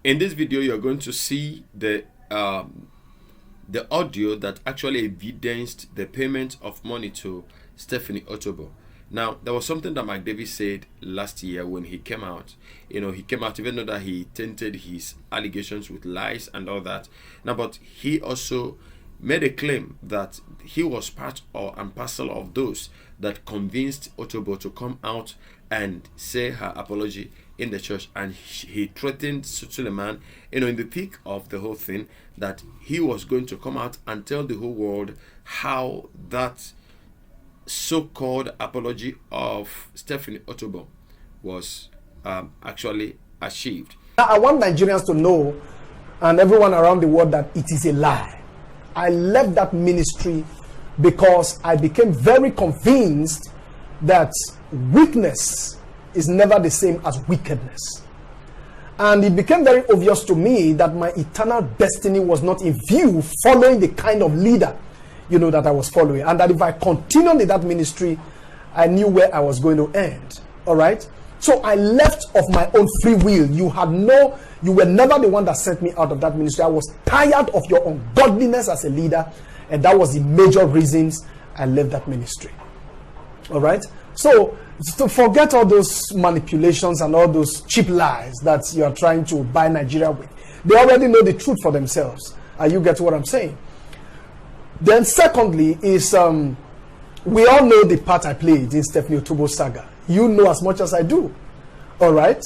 In this video, you're going to see the audio that actually evidenced the payment of money to Stephanie Otobo. Now, there was something that Mike Davis said last year when he came out. He came out even though that he tainted his allegations with lies and all that. Now, but he also made a claim that he was part and parcel of those that convinced Otobo to come out and say her apology in the church, and he threatened Suleiman, in the peak of the whole thing, that he was going to come out and tell the whole world how that so-called apology of Stephanie Otobo was actually achieved. I want Nigerians to know, and everyone around the world, that it is a lie. I left that ministry because I became very convinced that weakness is never the same as wickedness. And it became very obvious to me that my eternal destiny was not in view following the kind of leader, that I was following. And that if I continued in that ministry, I knew where I was going to end. All right? So I left of my own free will. You were never the one that sent me out of that ministry. I was tired of your ungodliness as a leader. And that was the major reasons I left that ministry. All right? So to forget all those manipulations and all those cheap lies that you are trying to buy Nigeria with. They already know the truth for themselves. You get what I'm saying? Then secondly is, we all know the part I played in Stephanie Otobo's saga. You know as much as I do. All right?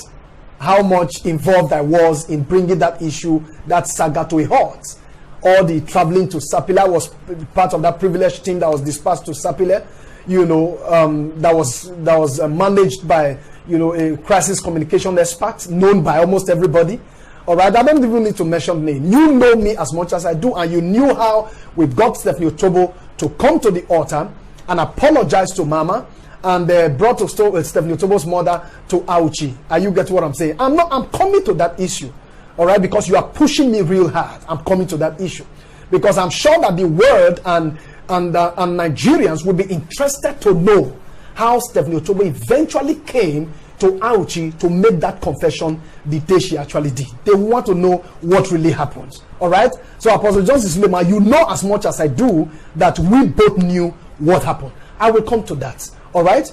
How much involved I was in bringing that issue, that saga, to a halt. All the traveling to Sapele, I was part of that privileged team that was dispatched to Sapele. That was managed by a crisis communication expert known by almost everybody. All right, I don't even need to mention name. You know me as much as I do, and you knew how we got Stephanie Otobo to come to the altar and apologize to Mama, and brought Stephanie Otobo's mother to Auchi. You get what I'm saying? I'm coming to that issue. All right, because you are pushing me real hard. I'm coming to that issue because I'm sure that the world and Nigerians would be interested to know how Stephanie Otobo eventually came to Auchi to make that confession the day she actually did. They want to know what really happened. All right? So Apostle Johnson Suleiman, you know as much as I do that we both knew what happened. I will come to that. All right?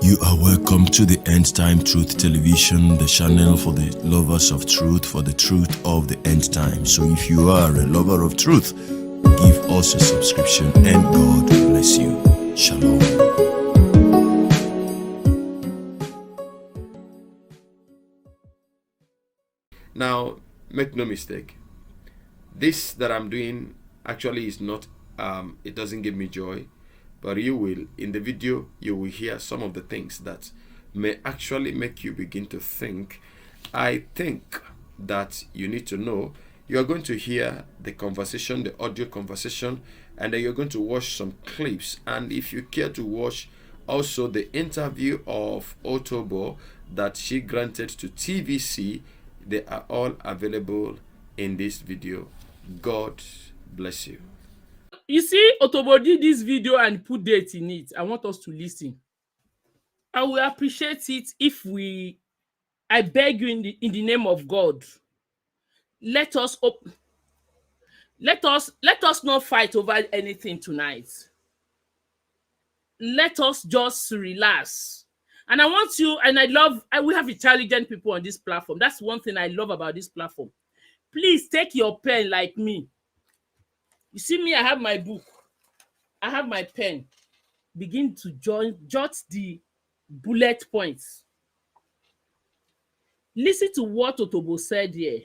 You are welcome to the End Time Truth Television, the channel for the lovers of truth, for the truth of the end time. So if you are a lover of truth, give us a subscription and God bless you. Shalom. Now, make no mistake. This that I'm doing actually is not, it doesn't give me joy. But in the video, you will hear some of the things that may actually make you begin to think. I think that you need to know. You are going to hear the conversation, the audio conversation, and then you're going to watch some clips. And if you care to watch also the interview of Otobo that she granted to TVC, they are all available in this video. God bless you. You see, Otobo did this video and put date in it. I want us to listen. I will appreciate it if I beg you in the name of God, let us not fight over anything tonight. Let us just relax. And I want you, and we have intelligent people on this platform. That's one thing I love about this platform. Please take your pen like me. You see me, I have my book. I have my pen. Begin to jot the bullet points. Listen to what Otobo said here.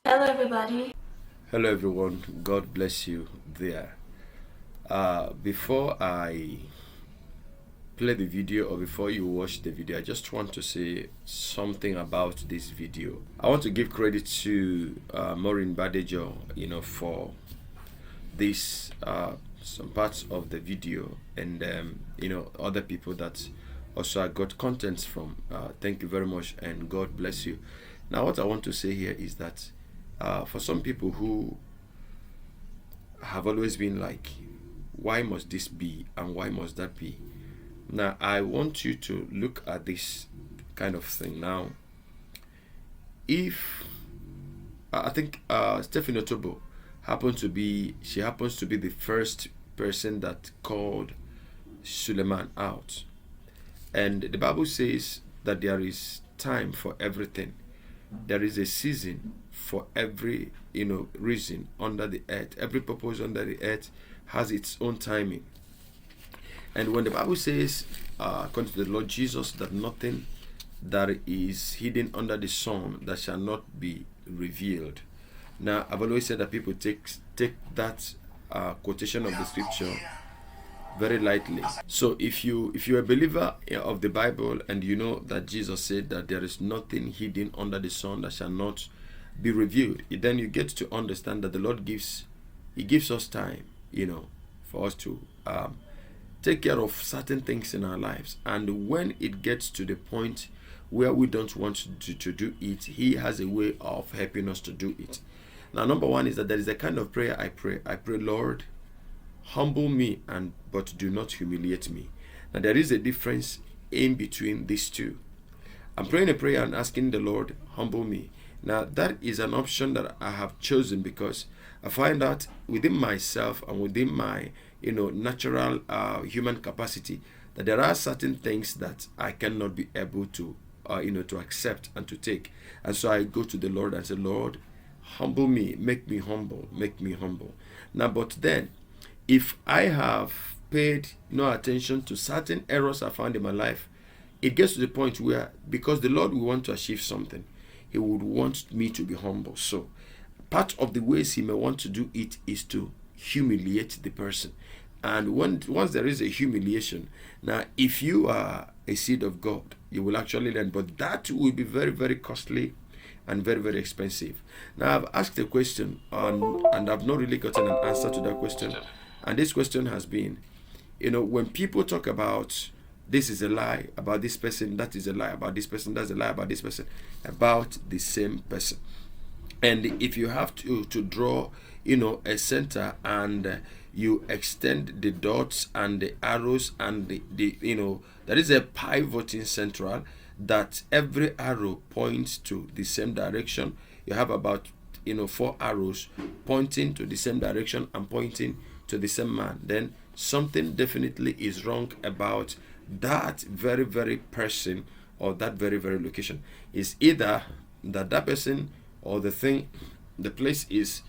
Hello, everybody. Hello, everyone. God bless you there. Before I play the video, or before you watch the video, I just want to say something about this video. I want to give credit to Maureen Badejo, for this some parts of the video, and other people that also I got contents from. Thank you very much, and God bless you. Now, what I want to say here is that for some people who have always been like, why must this be and why must that be? Now, I want you to look at this kind of thing. Now, if I think Stephanie Otobo happens to be the first person that called Suleiman out, and the Bible says that there is time for everything. There is a season for every reason under the earth. Every purpose under the earth has its own timing. And when the Bible says, according to the Lord Jesus, that nothing that is hidden under the sun that shall not be revealed. Now, I've always said that people take that quotation of the scripture very lightly. So if you're a believer of the Bible and you know that Jesus said that there is nothing hidden under the sun that shall not be revealed, then you get to understand that the Lord gives us time, for us to take care of certain things in our lives. And when it gets to the point where we don't want to do it, He has a way of helping us to do it. Now, number one is that there is a kind of prayer I pray. I pray, Lord, humble me, but do not humiliate me. Now, there is a difference in between these two. I'm praying a prayer and asking the Lord, humble me. Now, that is an option that I have chosen because I find out within myself and within my natural human capacity that there are certain things that I cannot be able to to accept and to take. And so I go to the Lord and say, Lord, humble me, make me humble. Now, but then if I have paid no attention to certain errors I found in my life, it gets to the point where, because the Lord will want to achieve something, He would want me to be humble. So part of the ways He may want to do it is to humiliate the person. And once there is a humiliation, now if you are a seed of God, you will actually learn, but that will be very, very costly and very, very expensive. Now, I've asked a question and I've not really gotten an answer to that question. And this question has been, when people talk about this is a lie about this person, that is a lie about this person, that's a lie about this person, about the same person. And if you have to draw, a center and you extend the dots and the arrows and there is a pivoting central that every arrow points to the same direction. You have about 4 arrows pointing to the same direction and pointing to the same man. Then something definitely is wrong about that very, very person or that very, very location. Is either that person or the thing, the place is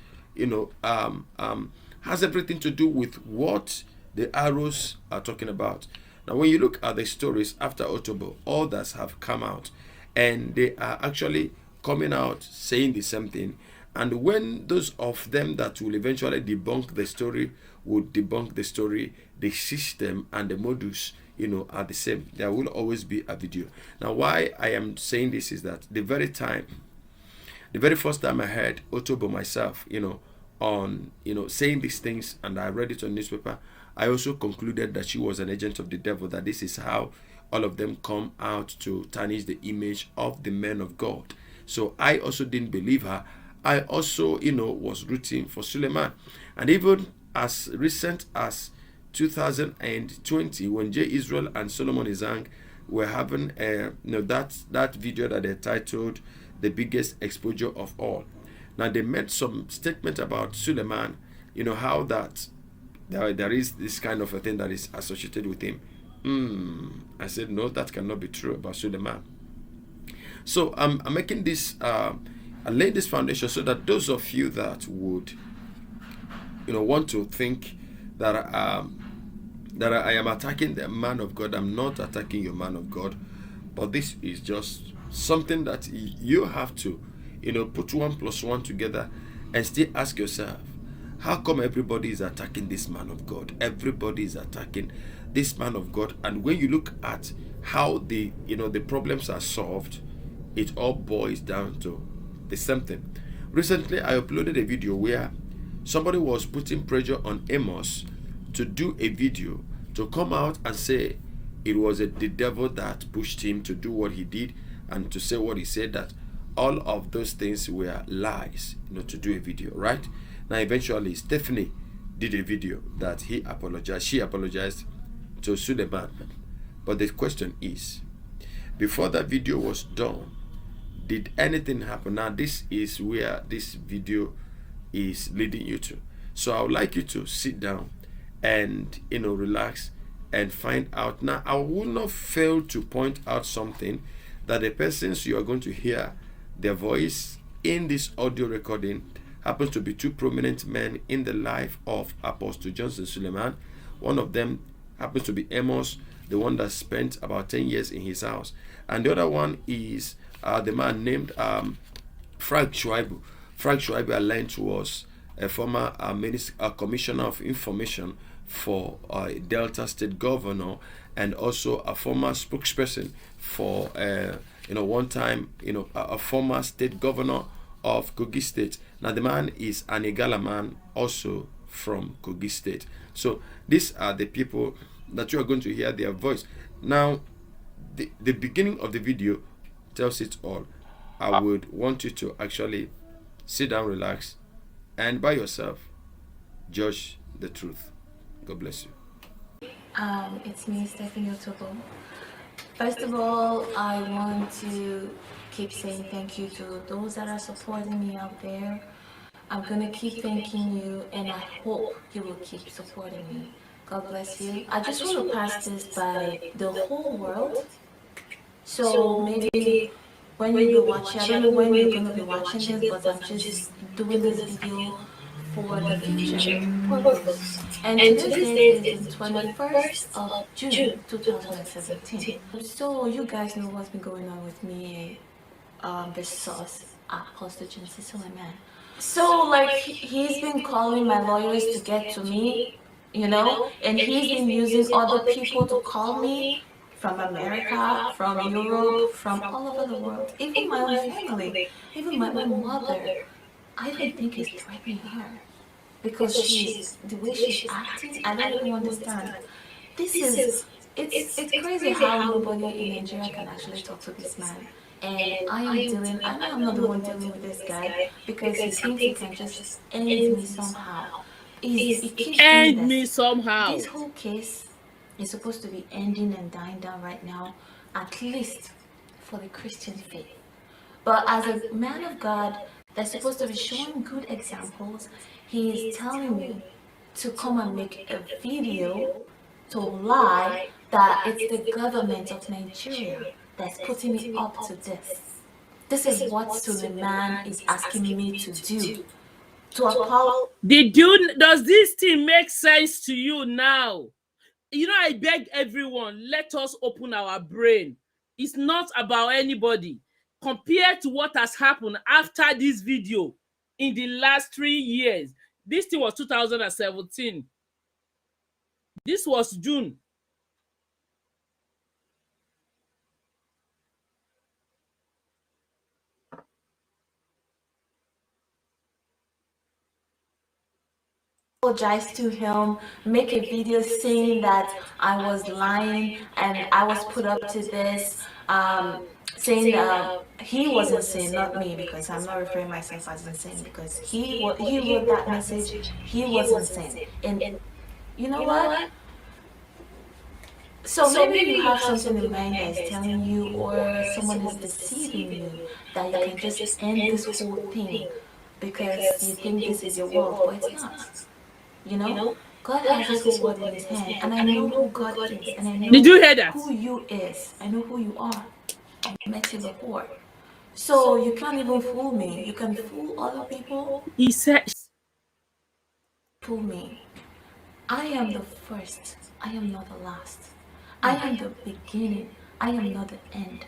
has everything to do with what the arrows are talking about. Now, when you look at the stories after Otobo, others have come out and they are actually coming out saying the same thing. And when those of them that will eventually debunk the story would debunk the story, the system and the modus, are the same. There will always be a video. Now, why I am saying this is that the very first time I heard Otobo myself, on saying these things, and I read it on newspaper, I also concluded that she was an agent of the devil, that this is how all of them come out to tarnish the image of the men of God. So I also didn't believe her. I also, was rooting for Suleiman. And even as recent as 2020, when J. Israel and Solomon Izang were having that video that they titled "The Biggest Exposure of All." Now, they made some statement about Suleiman, how that there is this kind of a thing that is associated with him. I said, no, that cannot be true about Suleiman. So I'm making this, I laid this foundation so that those of you that would, want to think that I am attacking the man of God, I'm not attacking your man of God, but this is just something that you have to, put 1 + 1 together and still ask yourself, how come everybody is attacking this man of God? Everybody is attacking this man of God. And when you look at how the problems are solved, it all boils down to the same thing. Recently, I uploaded a video where somebody was putting pressure on Amos to do a video to come out and say it was the devil that pushed him to do what he did and to say what he said, that all of those things were lies, to do a video, right? Now, eventually, Stephanie did a video that she apologized to Suleiman. But the question is, before that video was done, did anything happen? Now this is where this video is leading you to. So I would like you to sit down and relax and find out. Now I will not fail to point out something, that the persons you are going to hear their voice in this audio recording happens to be two prominent men in the life of Apostle Johnson Suleiman. One of them happens to be Amos, the one that spent about 10 years in his house, and the other one is the man named Frank Schweibu. Frank Schweibu, I learned, was a former commissioner of information for Delta State governor, and also a former spokesperson for one time a former state governor of Kogi State. Now the man is an Igala man, also from Kogi State. So these are the people that you are going to hear their voice. Now the beginning of the video tells it all. I would want you to actually sit down, relax, and by yourself judge the truth. God bless you. It's me, Stephanie Otobo. First of all, I want to keep saying thank you to those that are supporting me out there. I'm going to keep thanking you, and I hope you will keep supporting me. God bless you. I just want to pass this by the whole world. So maybe when you be watching, I don't know when you're going to be watching this, but I'm just doing this video for the future purpose. And today's date is the 21st of June 2017. So you guys know what's been going on with me versus Apostle Johnson Suleiman. So like he's been calling my lawyers to get to me, and he's been using other people to call me from America, from Europe, from all over the world, even my own family, even my own mother. I even think he's threatening her because the way she's acting, I don't even understand. It's crazy how nobody in Nigeria can actually talk to this man. And I know I'm not the one dealing with this guy because he thinks he can just end me somehow. He keeps End me somehow. This whole case is supposed to be ending and dying down right now, at least for the Christian faith. But as a man of God that's supposed to be showing good examples, he is telling me to come and make a video to lie that it's the government of Nigeria that's putting me up to this. This is what Suleiman is asking me to do. To apologize. Does this thing make sense to you now? I beg everyone, let us open our brain. It's not about anybody. Compared to what has happened after this video in the last 3 years. This thing was 2017. This was June. Apologize to him, make a video saying that I was lying and I was put up to this, saying he was insane, not me, because I'm not referring myself as insane, because he wrote that message. He was insane. And you know what? So maybe you have something in mind that is telling you, or someone is deceiving you, that you can just end this whole thing because you think this is your world, but it's not. God has his whole world in his hand, and I know who God is, and I know Did you hear that? who you is. I know who you are. I met you before. So you can't even fool me. You can fool other people. He said, Fool me. I am the first. I am not the last. I am the beginning. I am not the end.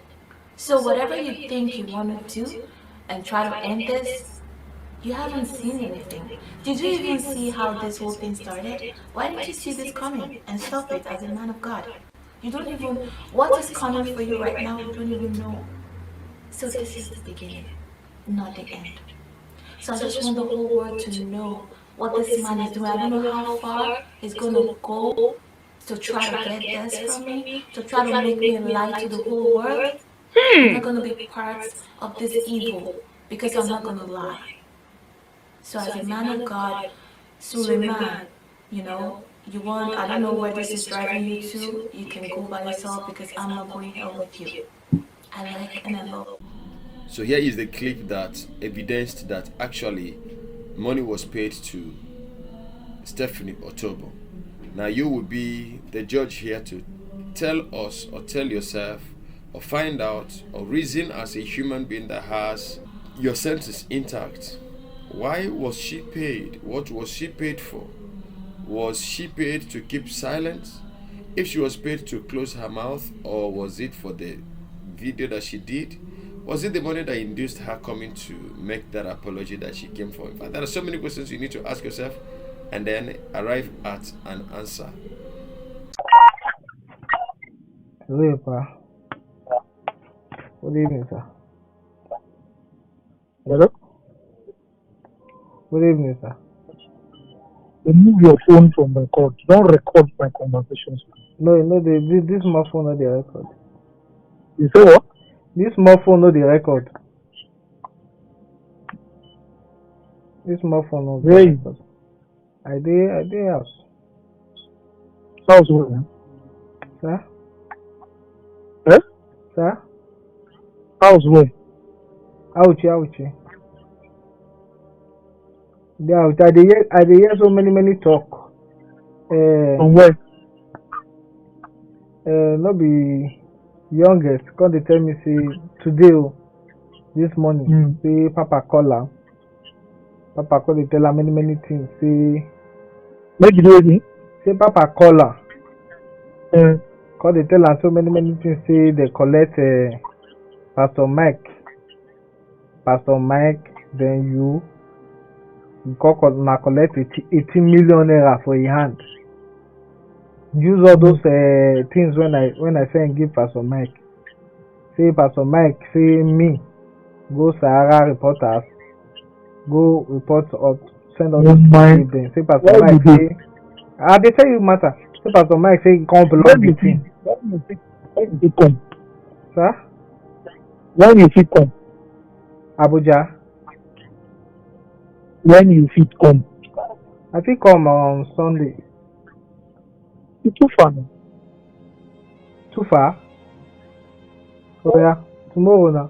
So whatever you think you want to do and try to end this, you haven't seen anything. Did you even see how this whole thing started? Why didn't you see this coming and stop it as a man of God? You don't even, what is coming for you right now, you don't even know. So this is the beginning, not the end. So I just want the whole world to know what this man is doing. I don't know how far he's going to go to try to get this from me, to try to make me lie to the whole world. I'm not going to be part of this evil because I'm not going to lie. So as a man of God, Suleiman, You know, you want, I don't know where this is driving you to. You can go by yourself because I'm not going hell with you. I like and I love. So here is the clip that evidenced that actually money was paid to Stephanie Otobo. Now you will be the judge here to tell us or tell yourself or find out or reason as a human being that has your senses intact. Why was she paid? What was she paid for? Was she paid to keep silent? If she was paid to close her mouth, or was it for the video that she did? Was it the money that induced her coming to make that apology that she came for? In fact, there are so many questions you need to ask yourself and then arrive at an answer. Hello, pa. Good evening, sir. Hello? Good evening, sir. Remove your phone from record. Don't record my conversations. No, this my phone not the record. You say what? This my phone not the record. This my phone not the Hey. record. I did house. How's it, man? Sir? Eh? Sir? How's it? Ouchie. Yeah, I dey hear so many talk. From where? No be youngest. Come they tell me say today, this morning, say Papa call am. Papa call they tell her many things. Say Make you do it. say Papa call her. Call they tell her so many things. Say they collect Pastor Mike, then you collect 18 million naira for your hand. Use all those things when I say and give Pastor Mike. Say Pastor Mike, say me, go Sahara reporters, go report or send all those people then. Say Pastor Mike say, they tell you matter. Say Pastor Mike say come belong the team. When you come? Sir? When you fit come? Abuja. When you fit come? I think come on Sunday. It's too far now. Too far? Oh yeah, tomorrow now.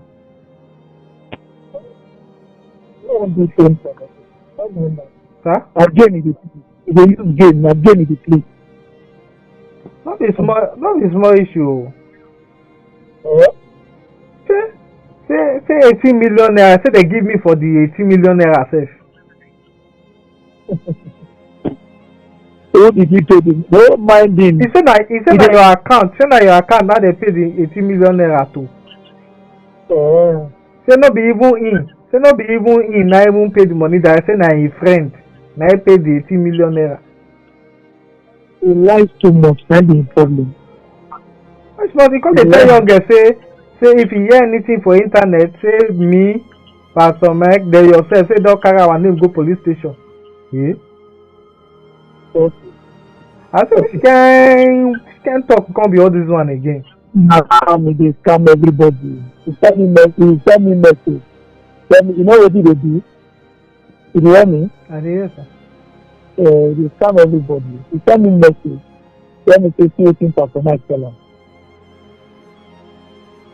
Sir? Again, they use game. Again, it play. Not a small issue. Say 18 million naira. Say they give me for the 18 million naira self. What did you tell them? Don't mind him. He said that your account. Say that your account now they pay the 18 million naira too. Say no be even in. Say no be even in. Now even pay the money that I say na his friend. Now he pay the 18 million naira. He lies too much. That's the problem. Which must because they tell younger say if you hear anything for internet, say me, Pastor Mike, then yourself say don't carry our name go police station. Yeah. Okay. I said she can't talk, can't be all this one again. Now they scam everybody. He send me message. Tell me, you know what they do? You hear me? I did hear, sir. They scam everybody. He send me message. Tell me say 18 Pastor Mike tell him. I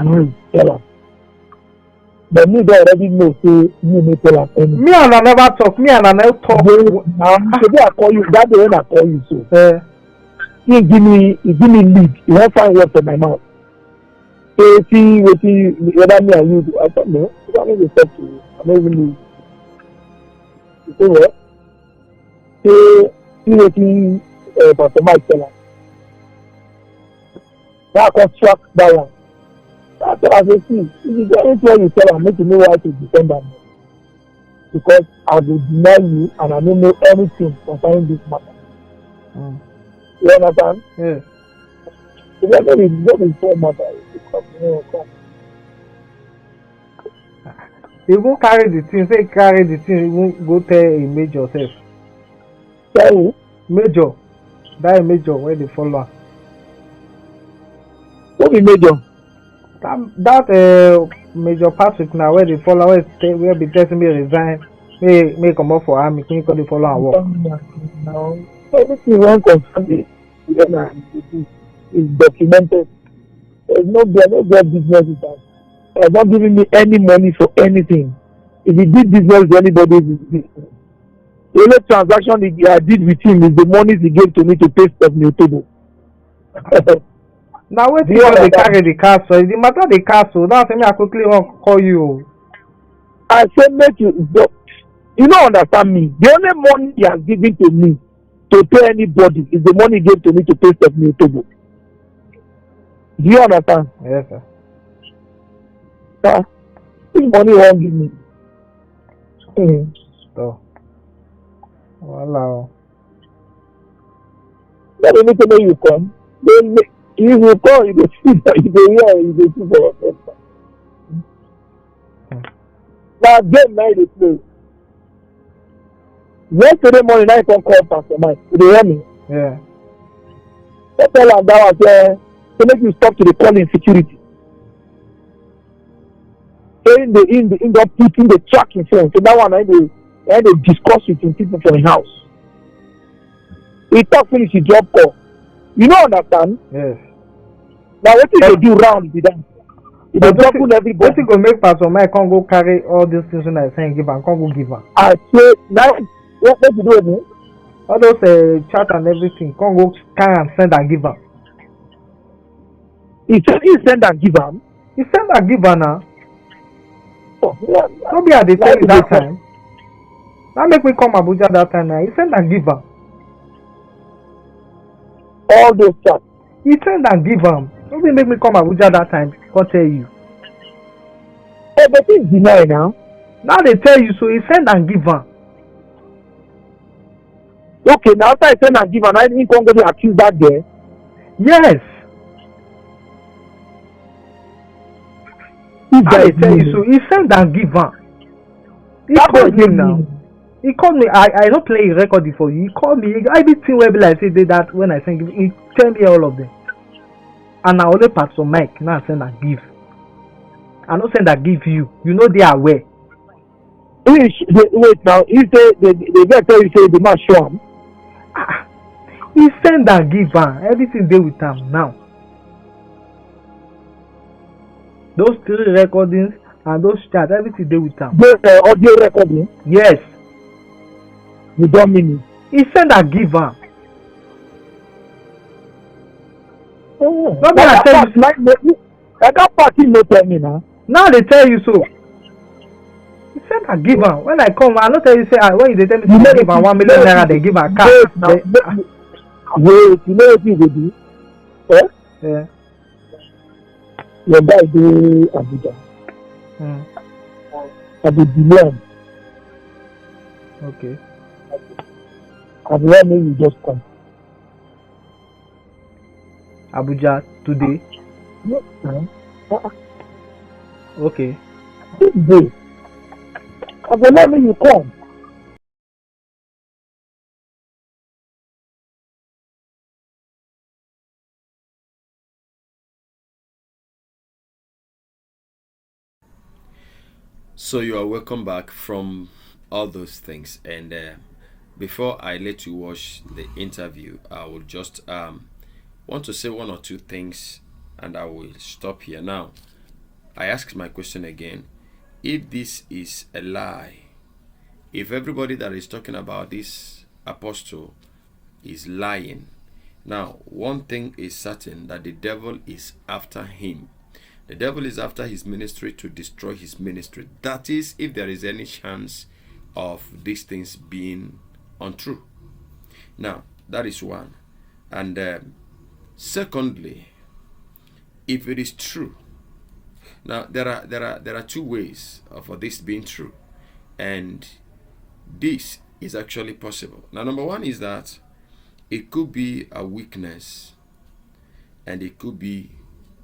know tell him. But me they already know say me tell him. Me and I never talk. Today I call you. That day when I call you so. He give me lead. He won't find words in my mouth. Say see whether me and you do. I thought no. I don't even talk to you. I don't even know. You say what? See Pastor Mike tell him. Now I construct that one. That's what I say, see, if you get anything you tell them, make you know why to defend them. Because I will deny you and I don't know anything concerning this matter. You understand? Yeah. If you don't be so matter, you come. He won't carry the thing, say carry the thing, he won't go tell a major self. Tell you? Major. That major where they follow. What be major? That Major Patrick now where they follow where be telling me resign May come up for army. Can you call the follow and work? Now, everything one concern is documented. There's no get business with us. They're not giving me any money for anything. If he did business with anybody, it's business. The only transaction I did with him is the money he gave to me to pay Stephanie Otobo. Now wait till they carry the castle. The matter the castle. That's me. I quickly want call you. I said, make you don't understand me. The only money he has given to me to pay anybody is the money he gave to me to pay Stephanie Otobo. Do you understand? Yes, sir. This money won't give me. So, wow. Let me tell you come. Then if you come, you go see that you go here, you go see for yourself. Now game night dey play. Yesterday morning I come call Pastor Mike. You dey hear me? Yeah. I tell am that one to make you stop to the calling security. In the put in the tracking phone. So that one I dey discuss with him people for the house. He talk finish, he drop call. You don't understand? Yes. Now what if they do round with them? If they double everybody. What you go make Pastor Mike can't go carry all these things when I say give and can't go give her. I say now what you do with me? All those chat and everything can't go carry and send and give her. He send and give her. He send and give her now. Oh, yeah. Don't be at the tell you that time. That make me come Abuja that time now. He send and give her. All those chats. He send and give them. Don't be make me come Abuja that time. Can't tell you. Oh, but he's deny now. Now they tell you so. He send and give them. Okay, now after I send and give her, I didn't come go to accuse that there. Yes. Now they tell you so. He send and give them. He called me now. He called me. I don't play a record for you. He called me. Everything will be like say that when I send. He tell me all of them. And I only pass on Mike. Now I send and give. I don't send and give you. You know they are aware. Wait now. He say they get tell you say the man show him. He send and give her. Everything they with him now. Those 3 recordings and those chats, everything they with him. Those audio recording. Yes. You don't mean it. He send and give her. Oh. No, I tell you. That party no tell me now. Now they tell you so. He send and give her. When I come, I not tell you say when they tell me to give her 1 million naira, they give her car. Wait, you know what you go do? Eh? Yeah. Your guy do Abuja. I be delay. Okay. And when you just come. Abuja today. Yes, Okay. This day. And when you come. So you are welcome back from all those things, and before I let you watch the interview, I will just want to say 1 or 2 things, and I will stop here. Now, I ask my question again: if this is a lie, if everybody that is talking about this apostle is lying, now one thing is certain, that the devil is after him. The devil is after his ministry to destroy his ministry. That is, if there is any chance of these things being untrue. Now, that is one. And secondly, if it is true, now there are 2 ways for this being true, and this is actually possible. Now, number 1 is that it could be a weakness, and it could be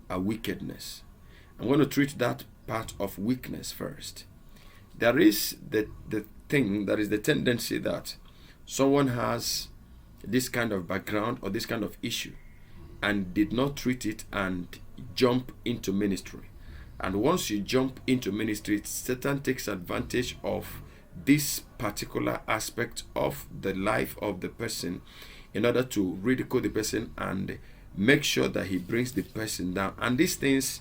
a wickedness. I'm going to treat that part of weakness first. There is the thing, that is the tendency that someone has this kind of background or this kind of issue and did not treat it and jump into ministry. And once you jump into ministry, Satan takes advantage of this particular aspect of the life of the person in order to ridicule the person and make sure that he brings the person down. And these things,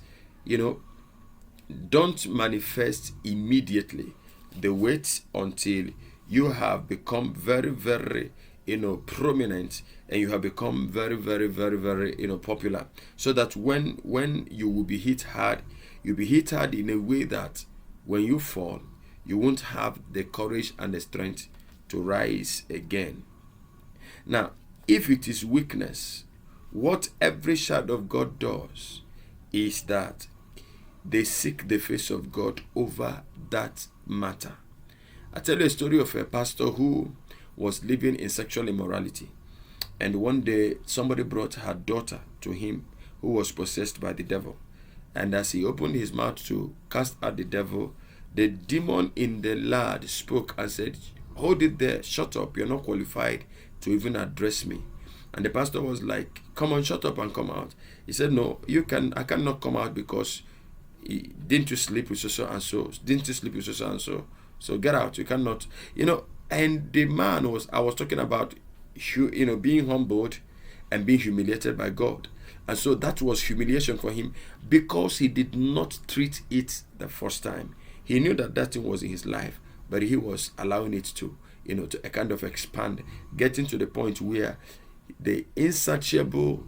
don't manifest immediately. They wait until you have become very, very, prominent, and you have become very, very, very, very, popular, so that when you will be hit hard, you'll be hit hard in a way that when you fall, you won't have the courage and the strength to rise again. Now, if it is weakness, what every child of God does is that they seek the face of God over that matter. I tell you a story of a pastor who was living in sexual immorality. And one day, somebody brought her daughter to him who was possessed by the devil. And as he opened his mouth to cast out the devil, the demon in the lad spoke and said, "Hold it there, shut up, you're not qualified to even address me." And the pastor was like, "Come on, shut up and come out." He said, "No, I cannot come out because didn't you sleep with so and so? Didn't you sleep with so and so? So get out, you cannot." And the man I was talking about, being humbled and being humiliated by God. And so that was humiliation for him because he did not treat it the first time. He knew that thing was in his life, but he was allowing it to kind of expand, getting to the point where the insatiable,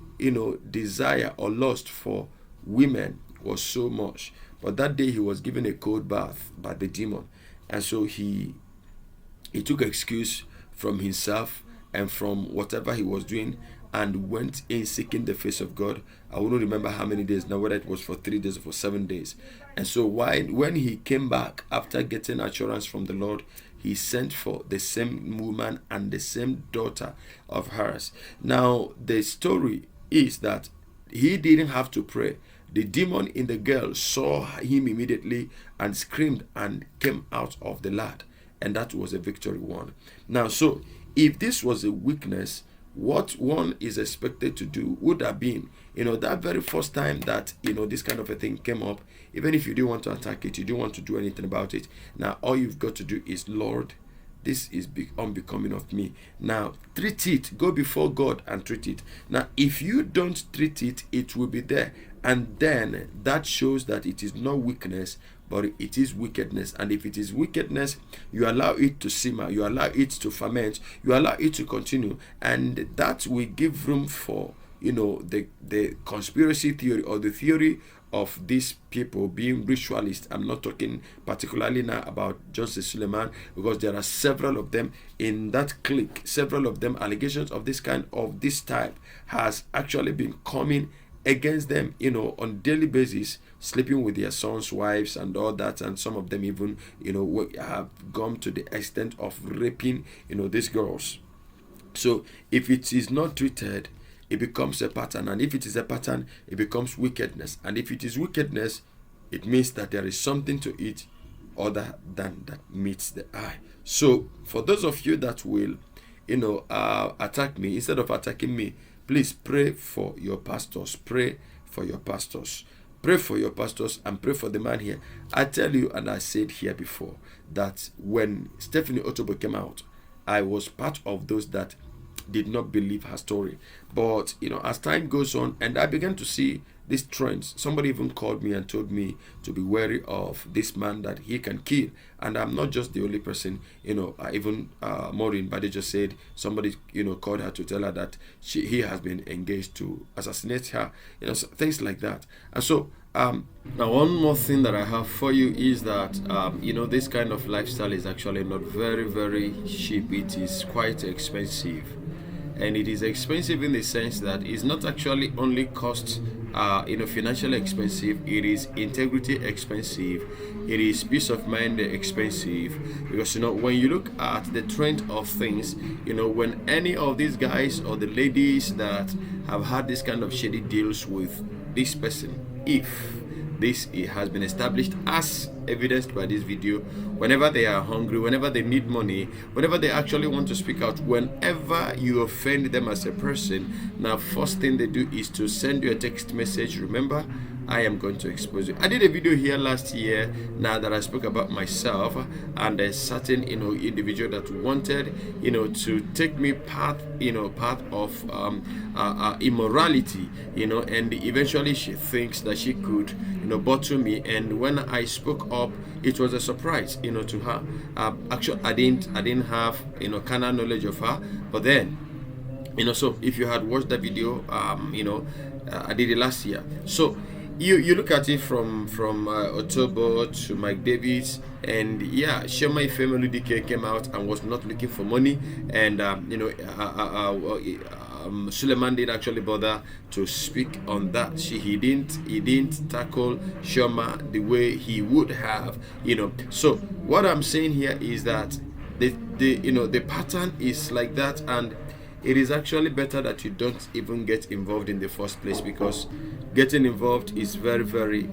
desire or lust for women was so much. But that day he was given a cold bath by the demon. And so he took excuse from himself and from whatever he was doing and went in seeking the face of God. I wouldn't remember how many days now, whether it was for 3 days or for 7 days. And so when he came back after getting assurance from the Lord, he sent for the same woman and the same daughter of hers. Now, the story is that he didn't have to pray. The demon in the girl saw him immediately and screamed and came out of the lad. And that was a victory won. Now, so if this was a weakness, what one is expected to do would have been, that very first time that, this kind of a thing came up, even if you didn't want to attack it, you didn't want to do anything about it. Now, all you've got to do is, "Lord, this is unbecoming of me." Now, treat it. Go before God and treat it. Now, if you don't treat it, it will be there. And then that shows that it is not weakness, but it is wickedness. And if it is wickedness, you allow it to simmer, you allow it to ferment, you allow it to continue. And that will give room for, the conspiracy theory or the theory of these people being ritualists. I'm not talking particularly now about Joseph Suleiman, because there are several of them in that clique. Several of them, allegations of this kind, of this type, has actually been coming against them, on daily basis, sleeping with their sons' wives and all that. And some of them even, have gone to the extent of raping, these girls. So if it is not treated, it becomes a pattern. And if it is a pattern, it becomes wickedness. And if it is wickedness, it means that there is something to it other than that meets the eye. So for those of you that will, attack me, instead of attacking me, please pray for your pastors. Pray for your pastors. Pray for your pastors and pray for the man here. I tell you, and I said here before, that when Stephanie Otobo came out, I was part of those that did not believe her story. But, as time goes on, and I began to see these trends, somebody even called me and told me to be wary of this man, that he can kill. And I'm not just the only person, even Maureen Bade just said, somebody, called her to tell her that he has been engaged to assassinate her, things like that. And so, now one more thing that I have for you is that, this kind of lifestyle is actually not very, very cheap. It is quite expensive. And it is expensive in the sense that it's not actually only cost, financially expensive. It is integrity expensive. It is peace of mind expensive. Because, when you look at the trend of things, when any of these guys or the ladies that have had this kind of shady deals with this person, if this has been established as evidenced by this video, whenever they are hungry, whenever they need money, whenever they actually want to speak out, whenever you offend them as a person, now first thing they do is to send you a text message. Remember, I am going to expose you. I did a video here last year now that I spoke about myself and a certain individual that wanted to take me path of immorality, and eventually she thinks that she could bottle me. And when I spoke up, it was a surprise to her. Actually, I didn't have carnal knowledge of her, but then so if you had watched that video, I did it last year. So you look at it from Otobo to Mike Davis, and yeah, Shema Family DK came out and was not looking for money, and Suleiman didn't actually bother to speak on that. He didn't tackle Shema the way he would have, So what I'm saying here is that the pattern is like that, and it is actually better that you don't even get involved in the first place, because getting involved is very, very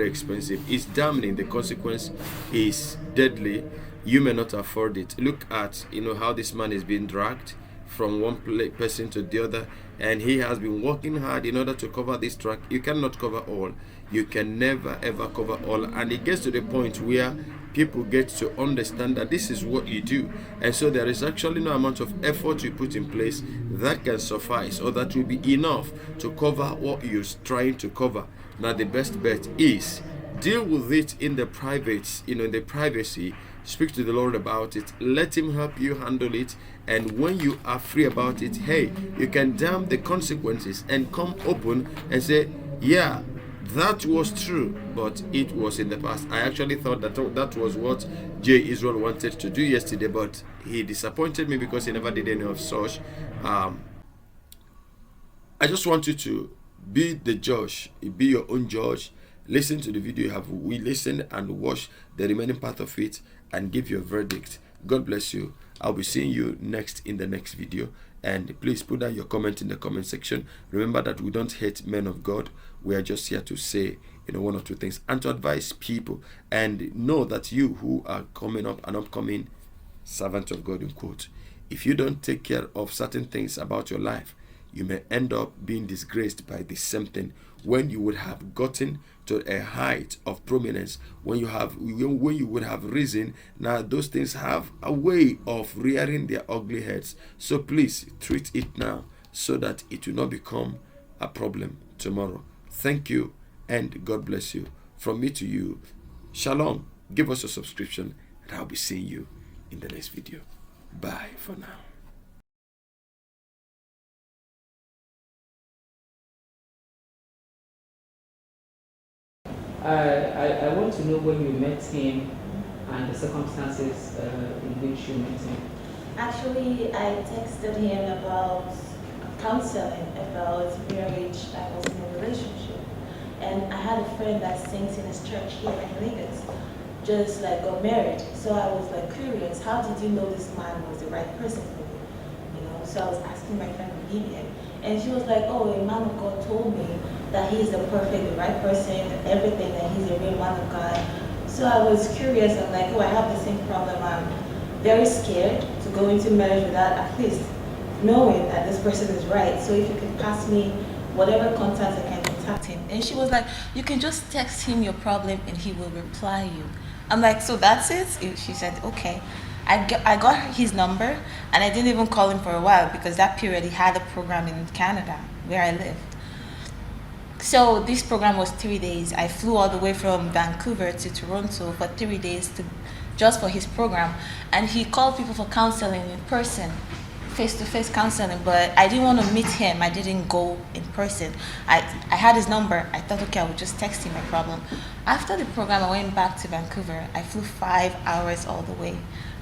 expensive. It's damning. The consequence is deadly. You may not afford it. Look at how this man is being dragged from one person to the other, and he has been working hard in order to cover this track. You cannot cover all. You can never ever cover all, and it gets to the point where people get to understand that this is what you do, and so there is actually no amount of effort you put in place that can suffice or that will be enough to cover what you're trying to cover. Now the best bet is deal with it in the private, in the privacy. Speak to the Lord about it. Let him help you handle it, and when you are free about it, hey, you can damn the consequences and come open and say, yeah, that was true, but it was in the past. I actually thought that was what Jay Israel wanted to do yesterday, but he disappointed me because he never did any of such. I just want you to be the judge, be your own judge. Listen to the video we listened and watch the remaining part of it and give your verdict. God bless you. I'll be seeing you next in the next video. And please put down your comment in the comment section. Remember that we don't hate men of God. We are just here to say, one or two things and to advise people. And know that you who are coming up, an upcoming servant of God, in quote, if you don't take care of certain things about your life, you may end up being disgraced by the same thing when you would have gotten to a height of prominence, when you would have risen. Now those things have a way of rearing their ugly heads. So please treat it now so that it will not become a problem tomorrow. Thank you and God bless you. From me to you, shalom. Give us a subscription and I'll be seeing you in the next video. Bye for now. I want to know when you met him and the circumstances in which you met him. Actually, I texted him about counseling, about marriage. I was in a relationship. And I had a friend that sings in his church here in Lagos, just like got married. So I was like curious, how did you know this man was the right person for you? So I was asking my friend Vivian, and she was like, oh, a man of God told me that he's the perfect, the right person, everything, that he's a real man of God. So I was curious. I'm like, oh, I have the same problem. I'm very scared to go into marriage without at least knowing that this person is right. So if you could pass me whatever contacts I can contact him. And she was like, you can just text him your problem and he will reply you. I'm like, so that's it? She said, okay. I got his number, and I didn't even call him for a while because that period he had a program in Canada where I lived. So this program was 3 days. I flew all the way from Vancouver to Toronto for 3 days just for his program. And he called people for counseling in person, face-to-face counseling, but I didn't want to meet him. I didn't go in person. I had his number. I thought, okay, I would just text him my problem. After the program, I went back to Vancouver. I flew 5 hours all the way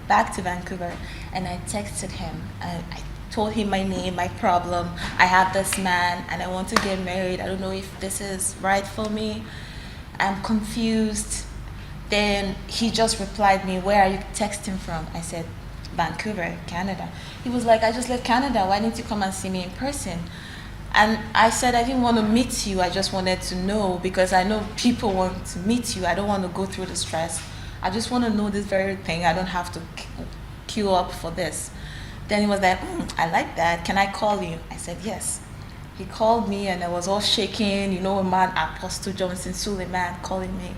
back to Vancouver, and I texted him. I told him my name, my problem. I have this man, and I want to get married. I don't know if this is right for me. I'm confused. Then he just replied me, where are you texting from? I said, Vancouver, Canada. He was like, I just left Canada. Why didn't you come and see me in person? And I said, I didn't want to meet you. I just wanted to know, because I know people want to meet you. I don't want to go through the stress. I just want to know this very thing. I don't have to queue up for this. Then he was like, I like that. Can I call you? I said, yes. He called me and I was all shaking, you know, a man, Apostle Johnson Suleiman, calling me.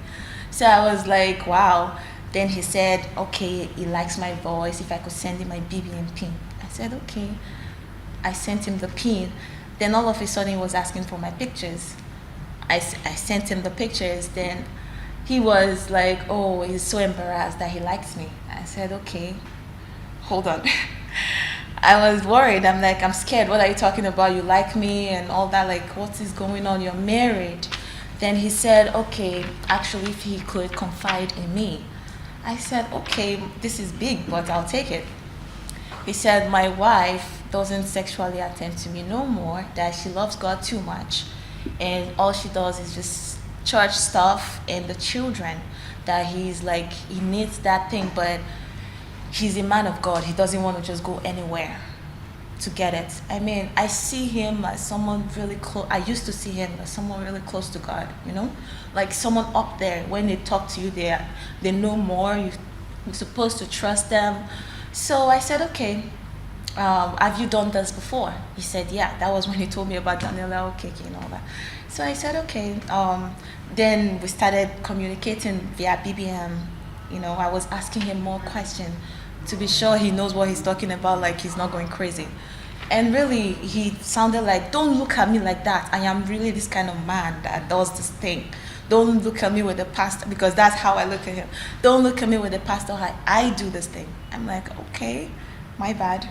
So I was like, wow. Then he said, okay, he likes my voice, if I could send him my BBM pin. I said, okay. I sent him the pin. Then all of a sudden he was asking for my pictures. I sent him the pictures. Then he was like, oh, he's so embarrassed that he likes me. I said, okay, hold on. I was worried. I'm like, I'm scared. What are you talking about? You like me and all that. Like, what is going on? You're married. Then he said, okay, actually, if he could confide in me. I said, okay, this is big, but I'll take it. He said, my wife doesn't sexually attend to me no more, that she loves God too much. And all she does is just church stuff and the children, that he's like, he needs that thing, but he's a man of God. He doesn't want to just go anywhere to get it. I mean, I see him as someone really close. I used to see him as someone really close to God, you know? Like someone up there. When they talk to you, they know more. You're supposed to trust them. So I said, okay, have you done this before? He said, yeah. That was when he told me about Daniela Okeke and all that. So I said, okay. Then we started communicating via BBM. You know, I was asking him more questions to be sure he knows what he's talking about, like he's not going crazy. And really, he sounded like, don't look at me like that. I am really this kind of man that does this thing. Don't look at me with the pastor, because that's how I look at him. Don't look at me with the pastor, I do this thing. I'm like, okay, my bad.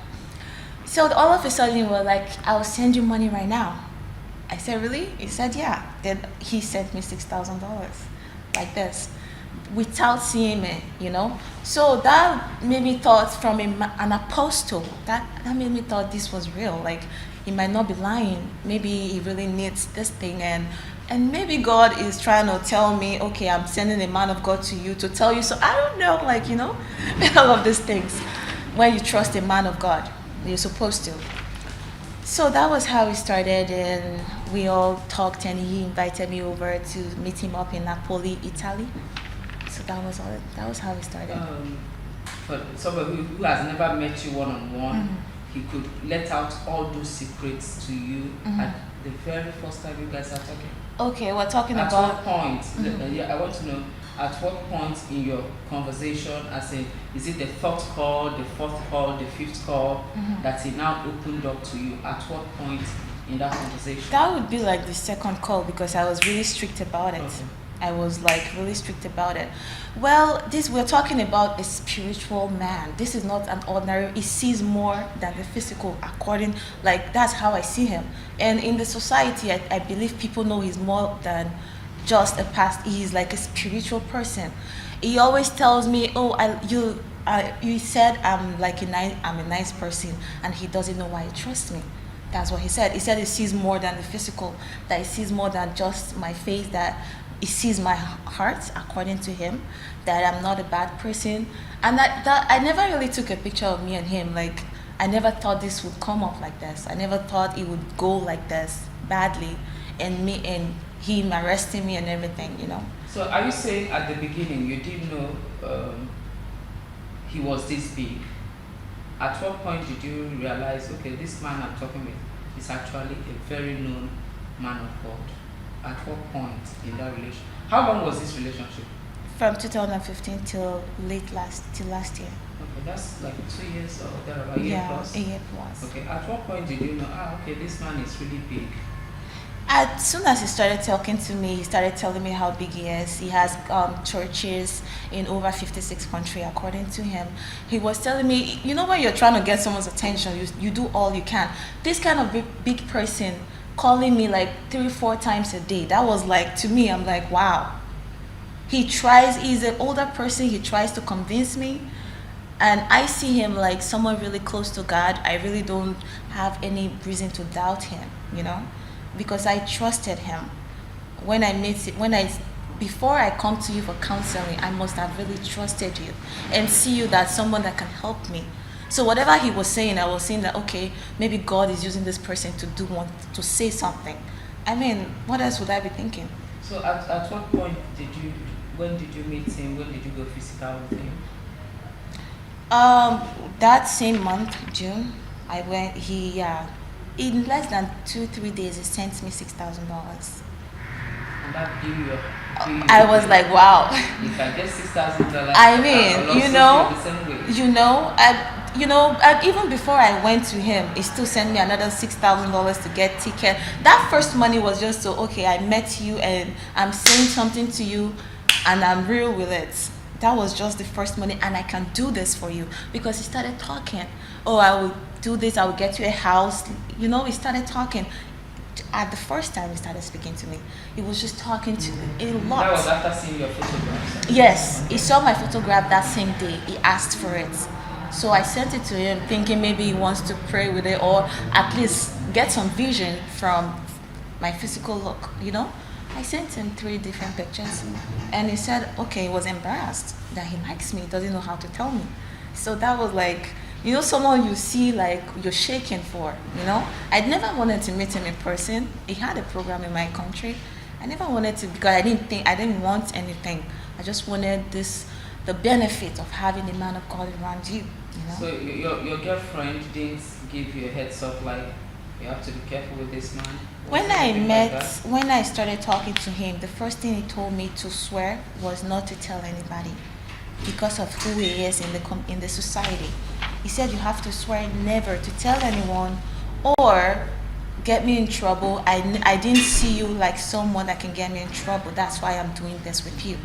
So all of a sudden, he was like, I'll send you money right now. I said, really? He said, yeah. Then he sent me $6,000, like this, without seeing me, you know. So that made me thought from an apostle, that made me thought this was real. Like, he might not be lying. Maybe he really needs this thing, and maybe God is trying to tell me, okay, I'm sending a man of God to you to tell you. So I don't know, like, you know, all of these things. When you trust a man of God, you're supposed to. So that was how we started, and we all talked, and he invited me over to meet him up in Napoli, Italy. So that was all. That was how we started. For somebody who has never met you one-on-one, Mm-hmm. he could let out all those secrets to you at the very first time you guys are talking. Okay, we're talking At about. what point? I want to know. At what point in your conversation, as in, is it the third call, the fourth call, the fifth call, that he now opened up to you? At what point in that conversation? That would be like the second call, because I was really strict about it. Okay. I was like really strict about it. Well, we're talking about a spiritual man. This is not an ordinary. He sees more than the physical, according, like, that's how I see him. And in the society, I believe people know he's more than just a past. He's like a spiritual person. He always tells me, oh, you said I'm a nice person, and he doesn't know why he trusts me. That's what he said. He said he sees more than the physical, that he sees more than just my face, that he sees my heart, according to him, that I'm not a bad person. And that I never really took a picture of me and him. Like, I never thought this would come up like this. I never thought it would go like this badly, and him arresting me and everything, you know. So are you saying at the beginning you didn't know he was this big? At what point did you realize, okay, this man I'm talking with is actually a very known man of God? At what point in that relationship? How long was this relationship? From 2015 till last year. Okay, that's like 2 years or thereabout, a year plus? A year plus. Okay, at what point did you know, okay, this man is really big? As soon as he started talking to me, he started telling me how big he is. He has churches in over 56 countries, according to him. He was telling me, you know, when you're trying to get someone's attention, you do all you can. This kind of big person calling me like 3-4 times a day, that was like, to me, I'm like, wow. He's an older person, he tries to convince me. And I see him like someone really close to God. I really don't have any reason to doubt him, you know, because I trusted him. Before I come to you for counseling, I must have really trusted you and see you as someone that can help me. So whatever he was saying, I was saying that, okay, maybe God is using this person to say something. I mean, what else would I be thinking? So at what point when did you meet him? When did you go physical with him? That same month, June, In less than 2-3 days, he sent me $6,000. And that period. I was like, wow. If I get $6,000, I mean, even before I went to him, he still sent me another $6,000 to get ticket. That first money was just so, okay, I met you and I'm saying something to you and I'm real with it. That was just the first money, and I can do this for you, because he started talking. Oh, I will do this, I will get you a house. He started talking. At the first time he started speaking to me, he was just talking to me a lot. That was after seeing your photographs? Yes, he saw my photograph that same day. He asked for it. So I sent it to him thinking maybe he wants to pray with it, or at least get some vision from my physical look, I sent him 3 different pictures, and he said, okay, he was embarrassed that he likes me, he doesn't know how to tell me. So that was like, someone you see like you're shaking for, I'd never wanted to meet him in person. He had a program in my country. I never wanted to, because I didn't want anything. I just wanted the benefit of having a man of God around you, So your girlfriend didn't give you a heads up, like, you have to be careful with this man? When I started talking to him, the first thing he told me to swear was not to tell anybody, because of who he is in the society. He said you have to swear never to tell anyone or get me in trouble. I didn't see you like someone that can get me in trouble. That's why I'm doing this with you.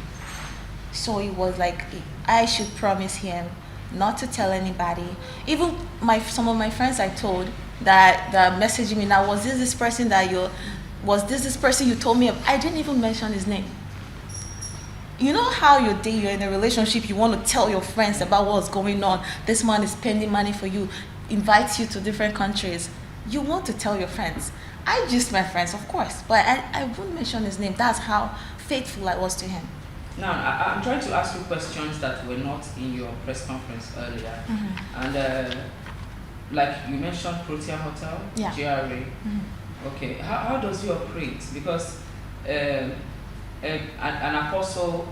So it was like I should promise him not to tell anybody. Even some of my friends I told that messaging me now, was this person you told me of? I didn't even mention his name. You know how you're in a relationship, you want to tell your friends about what's going on. This man is spending money for you, invites you to different countries. You want to tell your friends. I just my friends, of course, but I wouldn't mention his name. That's how faithful I was to him. Now, I'm trying to ask you questions that were not in your press conference earlier. Mm-hmm. And like you mentioned, Protea Hotel, yeah. GRA. Mm-hmm. Okay, how does he operate? Because an apostle,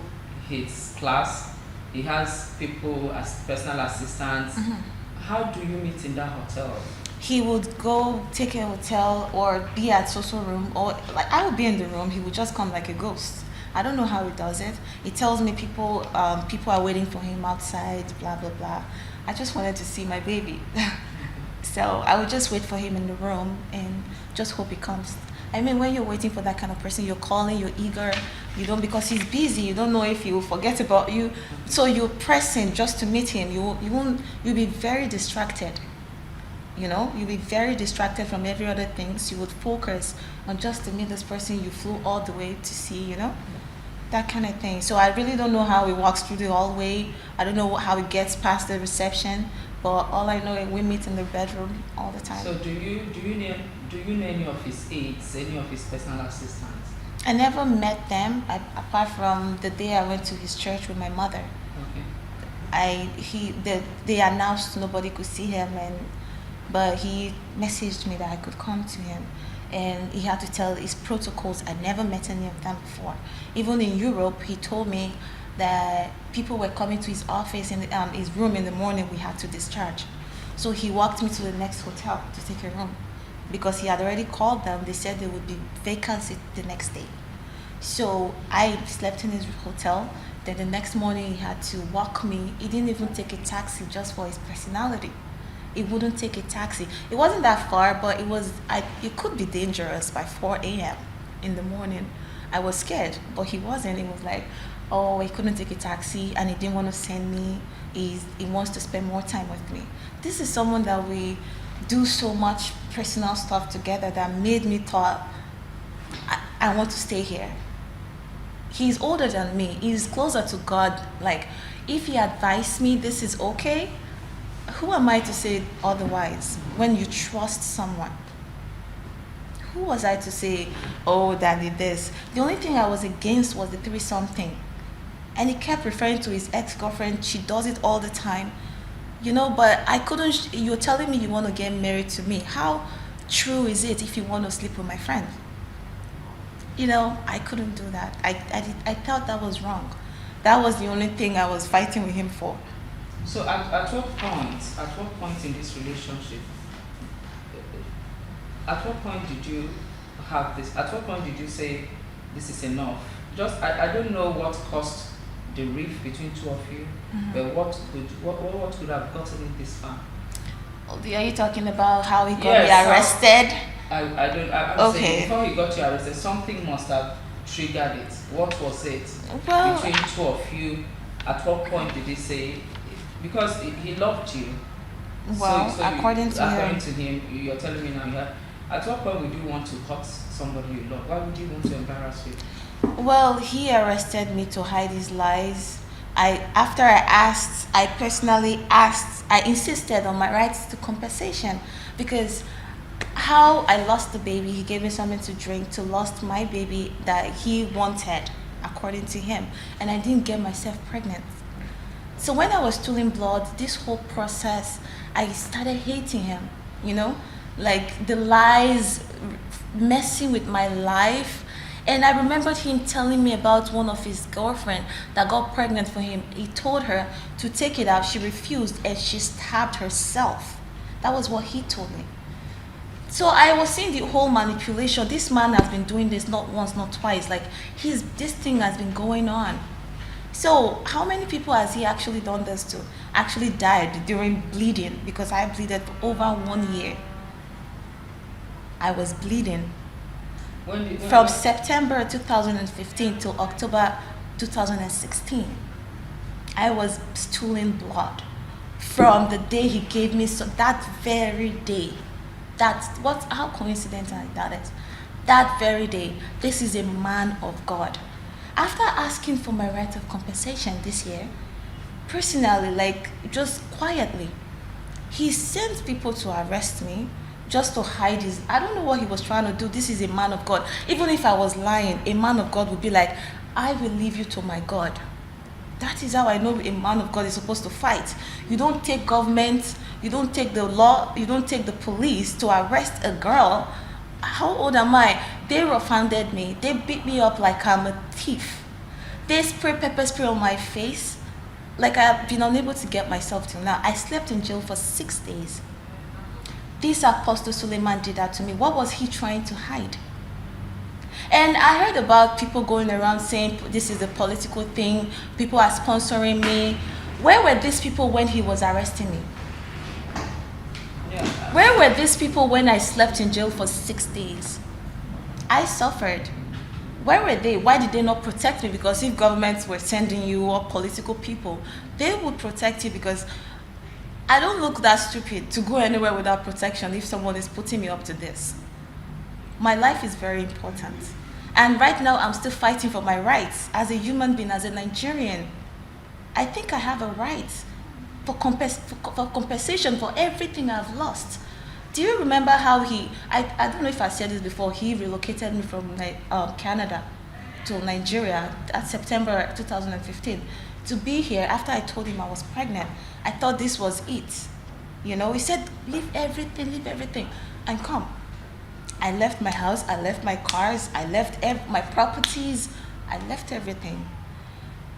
his class, he has people as personal assistants. Mm-hmm. How do you meet in that hotel? He would go take a hotel or be at social room, or like I would be in the room. He would just come like a ghost. I don't know how he does it. He tells me people are waiting for him outside, blah blah blah. I just wanted to see my baby. So I would just wait for him in the room and just hope he comes. I mean, when you're waiting for that kind of person, you're calling, you're eager, because he's busy, you don't know if he will forget about you. So you're pressing just to meet him. You'll be very distracted. You'll be very distracted from every other things. You would focus on just to meet this person you flew all the way to see, that kind of thing. So I really don't know how he walks through the hallway. I don't know how he gets past the reception. But all I know is we meet in the bedroom all the time. So do you know any of his aides, any of his personal assistants? I never met them apart from the day I went to his church with my mother. Okay. They announced nobody could see him, but he messaged me that I could come to him, and he had to tell his protocols. I never met any of them before. Even in Europe, he told me that people were coming to his office in his room in the morning. We had to discharge, so he walked me to the next hotel to take a room, because he had already called them. They said there would be vacancy the next day. So I slept in his hotel. Then the next morning he had to walk me. He didn't even take a taxi just for his personality. He wouldn't take a taxi. It wasn't that far, but it could be dangerous by 4 a.m. in the morning. I was scared, but he wasn't. He was like, oh, he couldn't take a taxi and he didn't want to send me. He wants to spend more time with me. This is someone that we do so much personal stuff together that made me thought, I want to stay here. He's older than me. He's closer to God. Like, if he advised me this is okay, who am I to say otherwise when you trust someone? Who was I to say, oh, daddy, this? The only thing I was against was the threesome. And he kept referring to his ex-girlfriend. She does it all the time. But I couldn't, you're telling me you want to get married to me. How true is it if you want to sleep with my friend? I couldn't do that. I thought that was wrong. That was the only thing I was fighting with him for. So at what point in this relationship At what point did you have this? At what point did you say this is enough? Just I don't know what caused the rift between two of you, but what could have gotten it this far? Are you talking about how he got me Yes, arrested? I'm Okay. saying before he got you arrested, something must have triggered it. What was it Well, between two of you? At what point did he say? Because he loved you. well, So according to him, you're telling me now. At what point would you want to hurt somebody you love? Why would you want to embarrass you? Well, he arrested me to hide his lies. After I personally asked, I insisted on my rights to compensation, because how I lost the baby, he gave me something to drink, to lost my baby that he wanted, according to him, and I didn't get myself pregnant. So when I was stealing blood, this whole process, I started hating him, like the lies messing with my life. And I remembered him telling me about one of his girlfriend that got pregnant for him. He told her to take it out. She refused and she stabbed herself. That was what he told me. So I was seeing the whole manipulation. This man has been doing this not once, not twice. Like this thing has been going on. So how many people has he actually done this to? Actually died during bleeding, because I bleeded for over 1 year. I was bleeding. From September 2015 to October 2016, I was stooling blood. From the day he gave me, so that very day, how coincidental that is. That very day, this is a man of God. After asking for my right of compensation this year, personally, like just quietly, he sent people to arrest me, just to hide his, I don't know what he was trying to do. This is a man of God. Even if I was lying, a man of God would be like, I will leave you to my God. That is how I know a man of God is supposed to fight. You don't take government, you don't take the law, you don't take the police to arrest a girl. How old am I? They roughhanded me. They beat me up like I'm a thief. They spray pepper spray on my face. Like I've been unable to get myself till now. I slept in jail for 6 days. This Apostle Suleiman did that to me. What was he trying to hide? And I heard about people going around saying this is a political thing. People are sponsoring me. Where were these people when he was arresting me? Yeah. Where were these people when I slept in jail for 6 days? I suffered. Where were they? Why did they not protect me? Because if governments were sending you or political people, they would protect you, because I don't look that stupid to go anywhere without protection if someone is putting me up to this. My life is very important. And right now, I'm still fighting for my rights as a human being, as a Nigerian. I think I have a right for compensation for everything I've lost. Do you remember how I don't know if I said this before, he relocated me from Canada to Nigeria at September 2015 to be here after I told him I was pregnant. I thought this was it. He said, leave everything and come. I left my house, I left my cars, I left my properties, I left everything.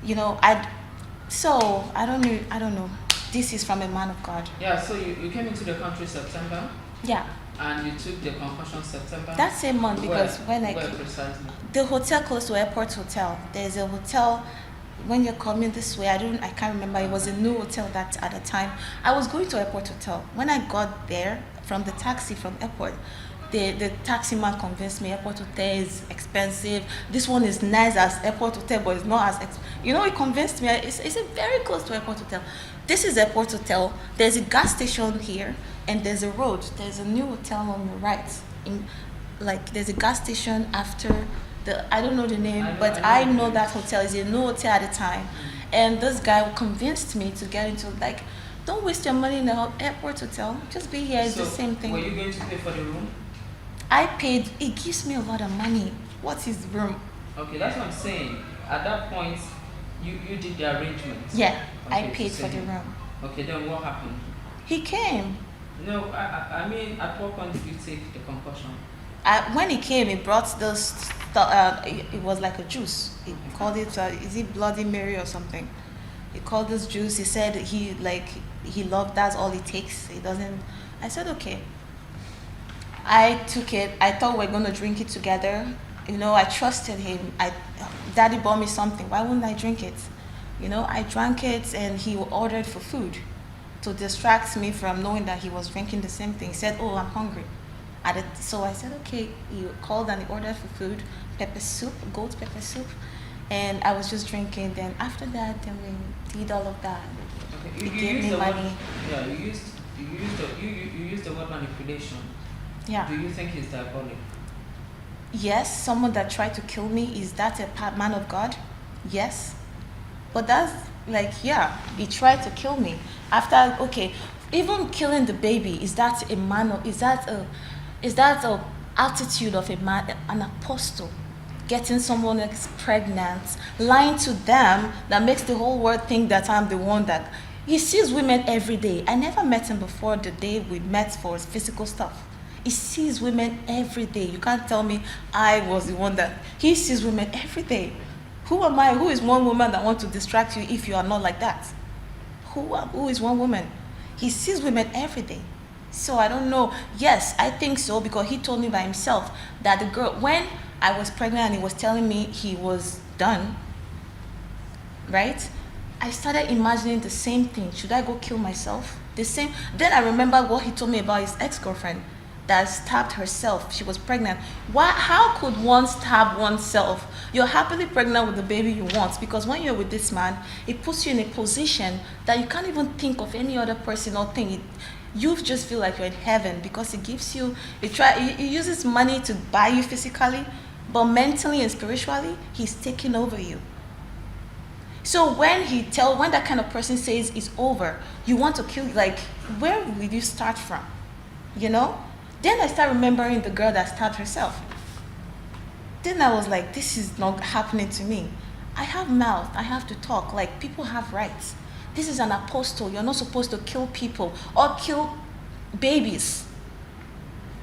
I don't know. This is from a man of God. Yeah, so you came into the country September? Yeah. And you took the concussion September? That same month, because where precisely? The hotel close to Airport Hotel. There's a hotel when you're coming this way. I can't remember. It was a new hotel that at the time. I was going to Airport Hotel. When I got there from the taxi from airport, the taxi man convinced me Airport Hotel is expensive. This one is nice as Airport Hotel, but it's not as he convinced me. It's very close to Airport Hotel. This is Airport Hotel. There's a gas station here, and there's a road. There's a new hotel on the right. There's a gas station after I don't know the name, but I know that hotel is a new hotel at the time. And this guy convinced me to get into, don't waste your money in the airport hotel. Just be here. It's the same thing. Were you going to pay for the room? I paid. It gives me a lot of money. What is room? Okay, that's what I'm saying. At that point, you did the arrangements. Yeah, okay, I paid for the room. Okay, then what happened? He came. No, I mean, at what point did you take the concussion? When he came, he brought this. It was like a juice. He called it. Is it Bloody Mary or something? He called this juice. He said he loved. That's all it takes. He doesn't. I said okay. I took it. I thought we are going to drink it together. You know, I trusted him. Daddy bought me something. Why wouldn't I drink it? You know, I drank it, and he ordered for food to distract me from knowing that he was drinking the same thing. He said, "Oh, I'm hungry." So I said, okay. He called and he ordered for food, pepper soup, goat pepper soup, and I was just drinking. Then after that, then we did all of that. Okay. He gave me money. Yeah, you used the word manipulation. Yeah. Do you think he's diabolic? Yes, someone that tried to kill me, is that a man of God? Yes. But that's like, yeah, he tried to kill me. After, okay, even killing the baby, is that a man, or is that a attitude of a man, an apostle? Getting someone else pregnant, lying to them, that makes the whole world think that I'm the one that... He sees women every day. I never met him before the day we met for physical stuff. He sees women every day. You can't tell me I was the one that... He sees women every day. Who am I? Who is one woman that wants to distract you if you are not like that? Who is one woman? He sees women every day. So I don't know. Yes, I think so, because he told me by himself that the girl, when I was pregnant and he was telling me he was done, right? I started imagining the same thing. Should I go kill myself? The same. Then I remember what he told me about his ex-girlfriend that stabbed herself. She was pregnant. How could one stab oneself? You're happily pregnant with the baby you want, because when you're with this man, it puts you in a position that you can't even think of any other person or thing. You just feel like you're in heaven, because it gives you, it uses money to buy you physically, but mentally and spiritually, he's taking over you. So when that kind of person says it's over, you want to kill, like, where will you start from? You know? Then I start remembering the girl that stabbed herself. Then I was like, this is not happening to me. I have mouth, I have to talk, like, people have rights. This is an apostle. You're not supposed to kill people or kill babies.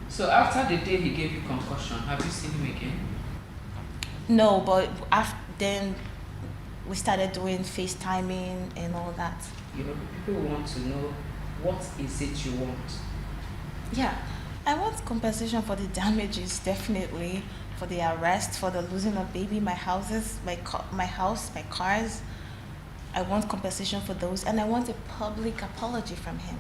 So after the day he gave you concussion, have you seen him again? No, but then we started doing FaceTiming and all that. You know, people want to know, what is it you want? Yeah, I want compensation for the damages, definitely, for the arrest, for the losing of baby, my house, my cars. I want compensation for those, and I want a public apology from him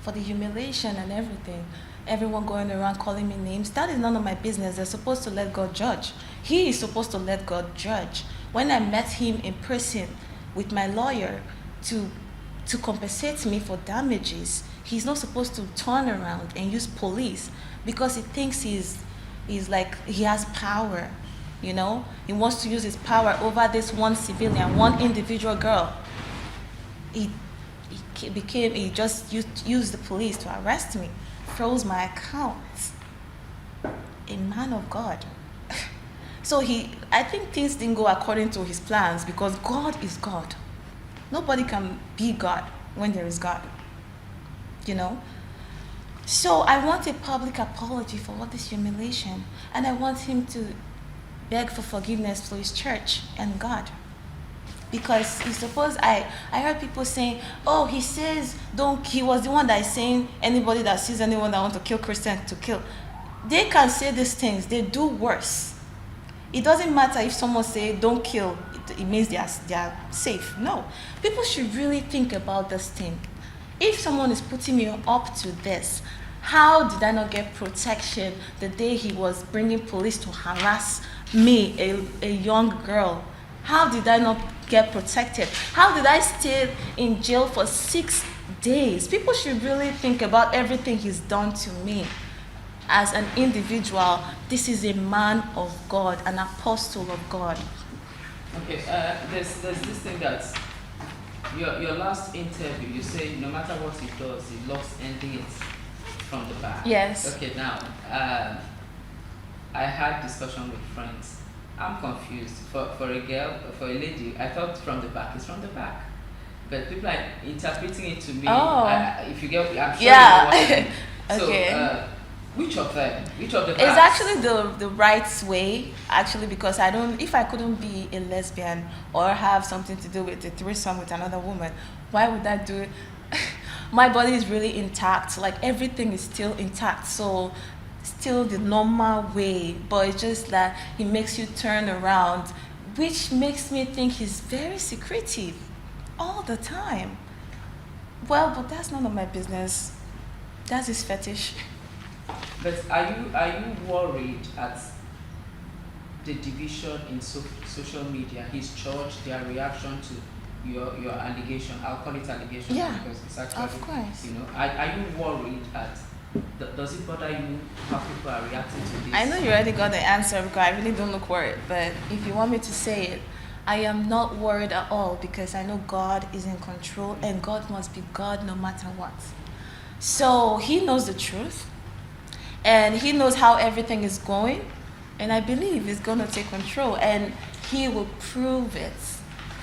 for the humiliation and everything. Everyone going around calling me names. That is none of my business. They're supposed to let God judge. He is supposed to let God judge. When I met him in person with my lawyer to compensate me for damages, he's not supposed to turn around and use police, because he thinks he's like, he has power. You know, he wants to use his power over this one civilian, one individual girl. He just used the police to arrest me, froze my account. A man of God. So I think things didn't go according to his plans, because God is God. Nobody can be God when there is God. You know? So I want a public apology for all this humiliation, and I want him to beg for forgiveness for his church and God. Because I heard people saying, oh, he says, he was the one that is saying anybody that sees anyone that wants to kill Christians to kill. They can say these things, they do worse. It doesn't matter if someone say don't kill, it means they are safe. No, people should really think about this thing. If someone is putting me up to this, how did I not get protection the day he was bringing police to harass me, a young girl? How did I not get protected? How did I stay in jail for 6 days? People should really think about everything he's done to me. As an individual, this is a man of God, an apostle of God. Okay, there's this thing that your last interview, you say no matter what he does, he loves ending it from the back. Yes. Okay, now, I had discussion with friends. I'm confused. For a girl, for a lady, I thought from the back is from the back. But people are interpreting it to me. Oh. If you get, I'm sure Yeah. you know what I mean. So, Okay. which of them? Which of the It's parts? actually the right way, actually, because if I couldn't be a lesbian or have something to do with a threesome with another woman, why would I do it? My body is really intact, like everything is still intact. So still the normal way, but it's just that he makes you turn around, which makes me think he's very secretive all the time. Well, but that's none of my business. That's his fetish. But are you worried at the division in social media, his church, their reaction to your allegation? I'll call it allegation, Yeah, because it's actually, of course. Are you worried at, does it bother you how people are reacting to this? I know you already got the answer because I really don't look worried, but if you want me to say it, I am not worried at all because I know God is in control and God must be God no matter what. So he knows the truth and he knows how everything is going, and I believe he's going to take control and he will prove it.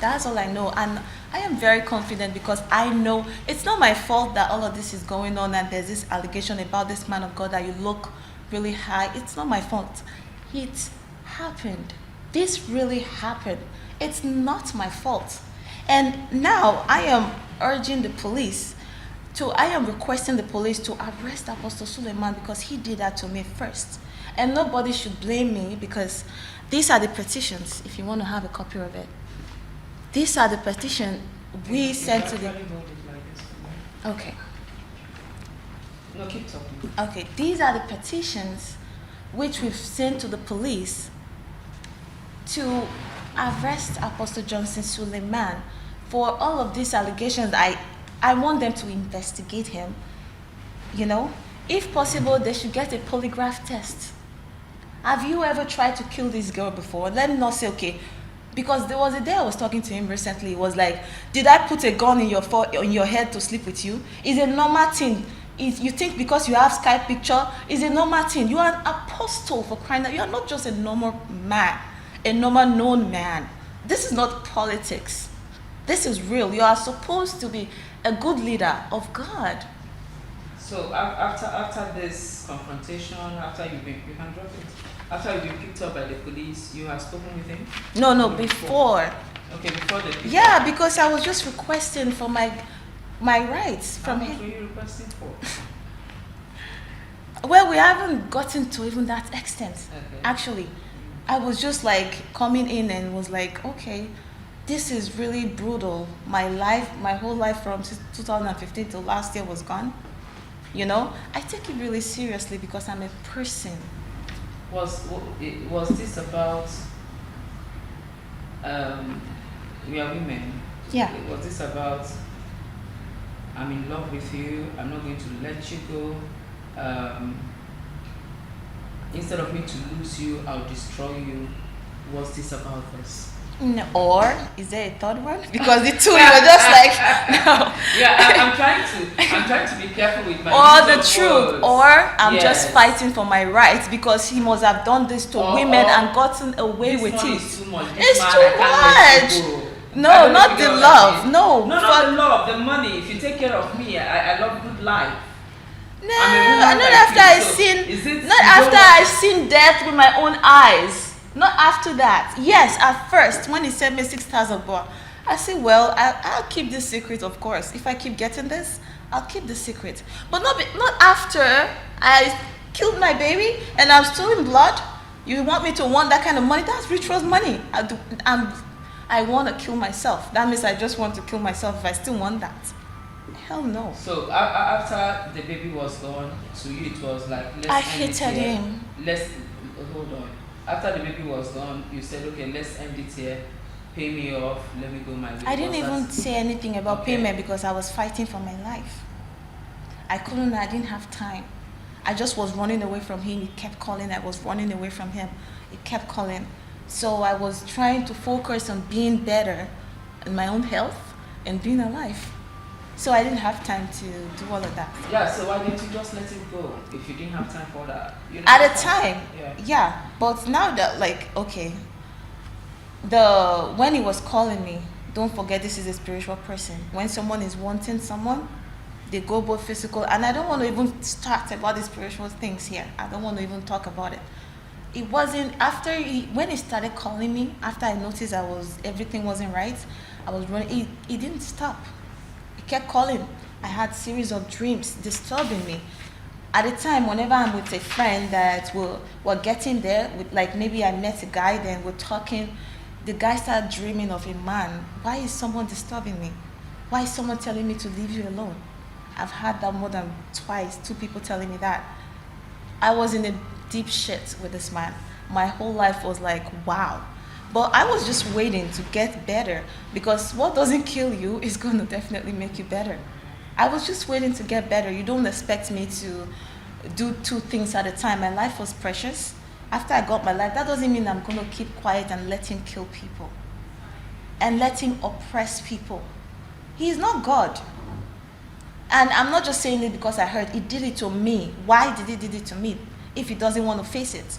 That's all I know, and I am very confident because I know it's not my fault that all of this is going on and there's this allegation about this man of God that you look really high. It's not my fault. It happened. This really happened. It's not my fault. And now I am urging the police I am requesting the police to arrest Apostle Suleiman because he did that to me first. And nobody should blame me because these are the petitions, if you want to have a copy of it. These are the petitions we sent to the... Okay. No, keep talking. Okay, these are the petitions which we've sent to the police to arrest Apostle Johnson Suleiman for all of these allegations. I want them to investigate him. If possible, they should get a polygraph test. Have you ever tried to kill this girl before? Let me not say, okay, because there was a day I was talking to him recently. It was like, did I put a gun in your head to sleep with you? It's a normal thing. You think because you have Skype picture, it's a normal thing. You are an apostle, for crying out. You are not just a normal man, a normal known man. This is not politics. This is real. You are supposed to be a good leader of God. So after this confrontation, after you've been picked up by the police, you have spoken with him? No, before. Okay, before the pickup. Yeah, because I was just requesting for my rights from him. How much were you requesting for? Well, we haven't gotten to even that extent. Okay. Actually, I was just like coming in and was like, okay, this is really brutal. My whole life from 2015 till last year was gone. I take it really seriously because I'm a person. Was this about we are women? Yeah. Was this about I'm in love with you, I'm not going to let you go, instead of me to lose you, I'll destroy you? Was this about this? No, or is there a third one? Because the two you were just like no. Yeah, I'm trying to be careful with my or the truth, words. or I'm Yes. just fighting for my rights because he must have done this to women and gotten away This with one it. is too much. It's man, too I can't let you much. go. No, I don't not think the you're love. happy. No, not the love, the money. If you take care of me, I love good life. No, I'm a woman not like after you, I so seen. is it Not you after don't I want- seen death with my own eyes. Not after that. Yes, at first when he sent me 6,000 baht, I said, well, I'll keep this secret, of course. If I keep getting this, I'll keep the secret. But not after I killed my baby and I'm still in blood. You want me to want that kind of money? That's rituals money. I want to kill myself. That means I just want to kill myself if I still want that. Hell no. So after the baby was gone, to you it was like, let's I end it hated here. him. Let's hold on. After the baby was gone, you said, okay, let's end it here. Pay me off. Let me go my way. I didn't Was even that- say anything about Okay. payment because I was fighting for my life. I didn't have time. I just was running away from him. He kept calling. I was running away from him. He kept calling. So I was trying to focus on being better in my own health and being alive. So I didn't have time to do all of that. Yeah, so why didn't you just let it go if you didn't have time for that? You didn't At have the time, Yeah. yeah. But now that, like, okay, when he was calling me, don't forget this is a spiritual person. When someone is wanting someone, they go both physical. And I don't want to even start about the spiritual things here. I don't want to even talk about it. It wasn't when he started calling me, after I noticed everything wasn't right, I was running. He didn't stop. He kept calling. I had series of dreams disturbing me. At the time, whenever I'm with a friend that we're getting there, with like maybe I met a guy, then we're talking, the guy started dreaming of a man. Why is someone disturbing me? Why is someone telling me to leave you alone? I've had that more than twice, 2 people telling me that. I was in a deep shit with this man. My whole life was like, wow. But I was just waiting to get better, because what doesn't kill you is going to definitely make you better. I was just waiting to get better. You don't expect me to do 2 things at a time. My life was precious. After I got my life, that doesn't mean I'm going to keep quiet and let him kill people and let him oppress people. He is not God. And I'm not just saying it because I heard he did it to me. Why did he did it to me if he doesn't want to face it?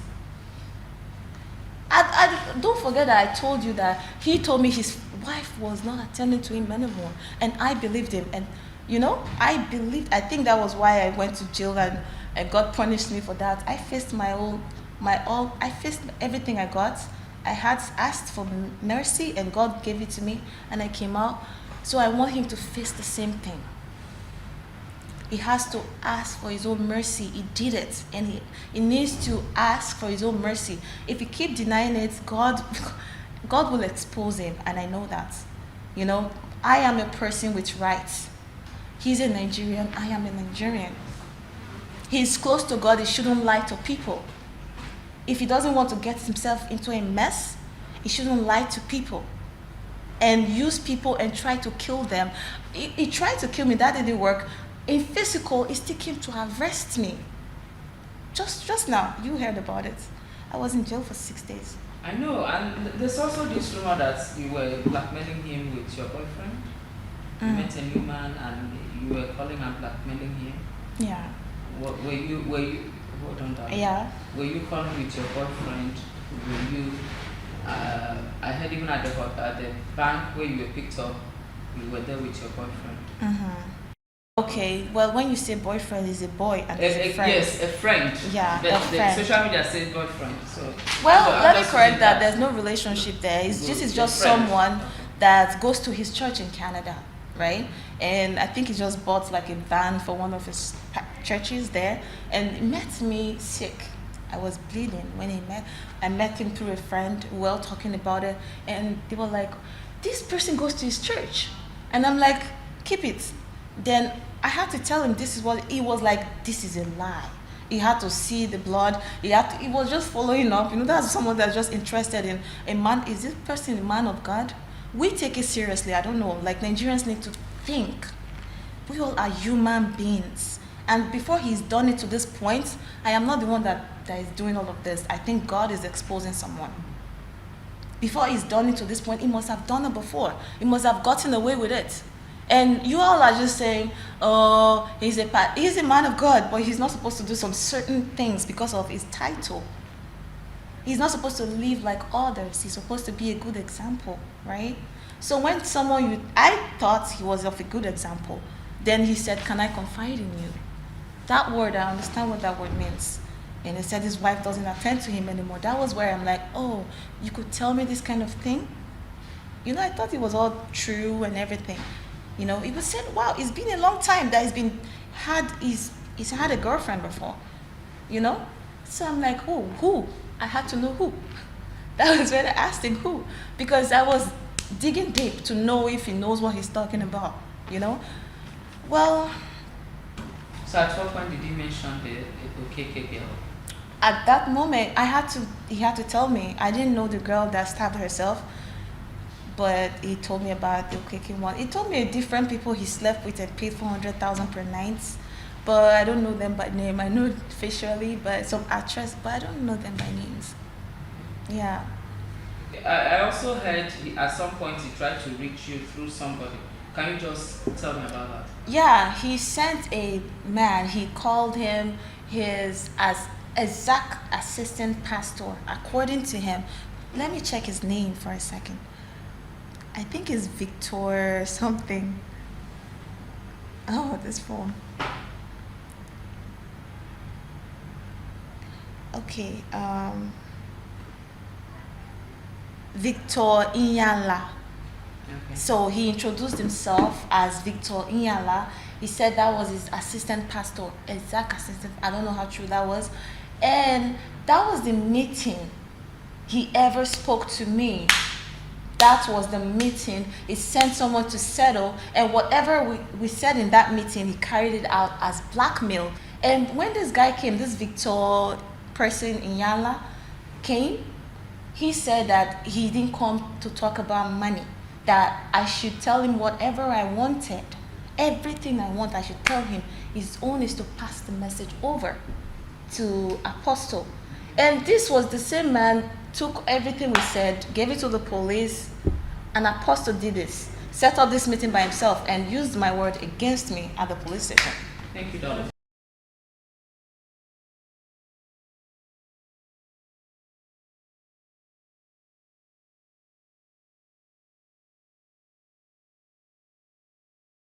I don't forget that I told you that he told me his wife was not attending to him anymore, and I believed him. And I think that was why I went to jail, and God punished me for that. I faced I faced everything I got. I had asked for mercy, and God gave it to me, and I came out. So I want him to face the same thing. He has to ask for his own mercy. He did it, and he needs to ask for his own mercy. If he keep denying it, God will expose him, and I know that. I am a person with rights. He's a Nigerian. I am a Nigerian. He's close to God. He shouldn't lie to people. If he doesn't want to get himself into a mess, he shouldn't lie to people and use people and try to kill them. He tried to kill me. That didn't work. In physical, he still came to arrest me. Just now, you heard about it. I was in jail for 6 days. I know, and there's also this rumor that you were blackmailing him with your boyfriend. You met a new man and you were calling and blackmailing him. Yeah. Were you hold on, darling. Yeah. Were you calling with your boyfriend? Were you I heard even at the bank where you were picked up, you were there with your boyfriend. Mm-hmm. Okay, well, when you say boyfriend, is a boy and a friend. Yes, a friend. Yeah, the friend. Social media says boyfriend. Let me correct that. There's no relationship there. It's just someone that goes to his church in Canada, right? And I think he just bought like a van for one of his churches there, and he met me sick. I was bleeding when I met him through a friend. We were talking about it, and they were like, "This person goes to his church," and I'm like, "Keep it." Then I had to tell him this is what he was like. This is a lie. He had to see the blood. He was just following up. That's someone that's just interested in a man. Is this person a man of God? We take it seriously. I don't know. Like, Nigerians need to think. We all are human beings. And before he's done it to this point, I am not the one that is doing all of this. I think God is exposing someone. Before he's done it to this point, he must have done it before. He must have gotten away with it. And you all are just saying, oh, he's a man of God, but he's not supposed to do some certain things because of his title. He's not supposed to live like others. He's supposed to be a good example, right? So when I thought he was of a good example, then he said, "Can I confide in you?" That word, I understand what that word means. And he said his wife doesn't attend to him anymore. That was where I'm like, oh, you could tell me this kind of thing? I thought it was all true and everything. He was saying, wow, it's been a long time that he's had a girlfriend before, So I'm like, who? I had to know who. That was when I asked him who, because I was digging deep to know if he knows what he's talking about, Well. So at what point did he mention the OKK girl? At that moment, he had to tell me. I didn't know the girl that stabbed herself. But he told me about the OKK one. He told me different people he slept with and paid 400,000 per night. But I don't know them by name. I know facially, but some actress, but I don't know them by names. Yeah. I also heard at some point he tried to reach you through somebody. Can you just tell me about that? Yeah, he sent a man. He called him his exact assistant pastor, according to him. Let me check his name for a second. I think it's Victor something. Oh, this phone. Okay. Victor Inyala. Okay. So he introduced himself as Victor Inyala, He said that was his assistant pastor, exact assistant. I don't know how true that was. And that was the meeting he ever spoke to me. That was the meeting. He sent someone to settle, and whatever we said in that meeting, he carried it out as blackmail. And when this guy came, this Victor person in Yala came, he said that he didn't come to talk about money, that I should tell him whatever I wanted. Everything I want, I should tell him. His own is to pass the message over to Apostle. And this was the same man, took everything we said, gave it to the police, and Apostle did this, set up this meeting by himself and used my word against me at the police station. Thank you, darling.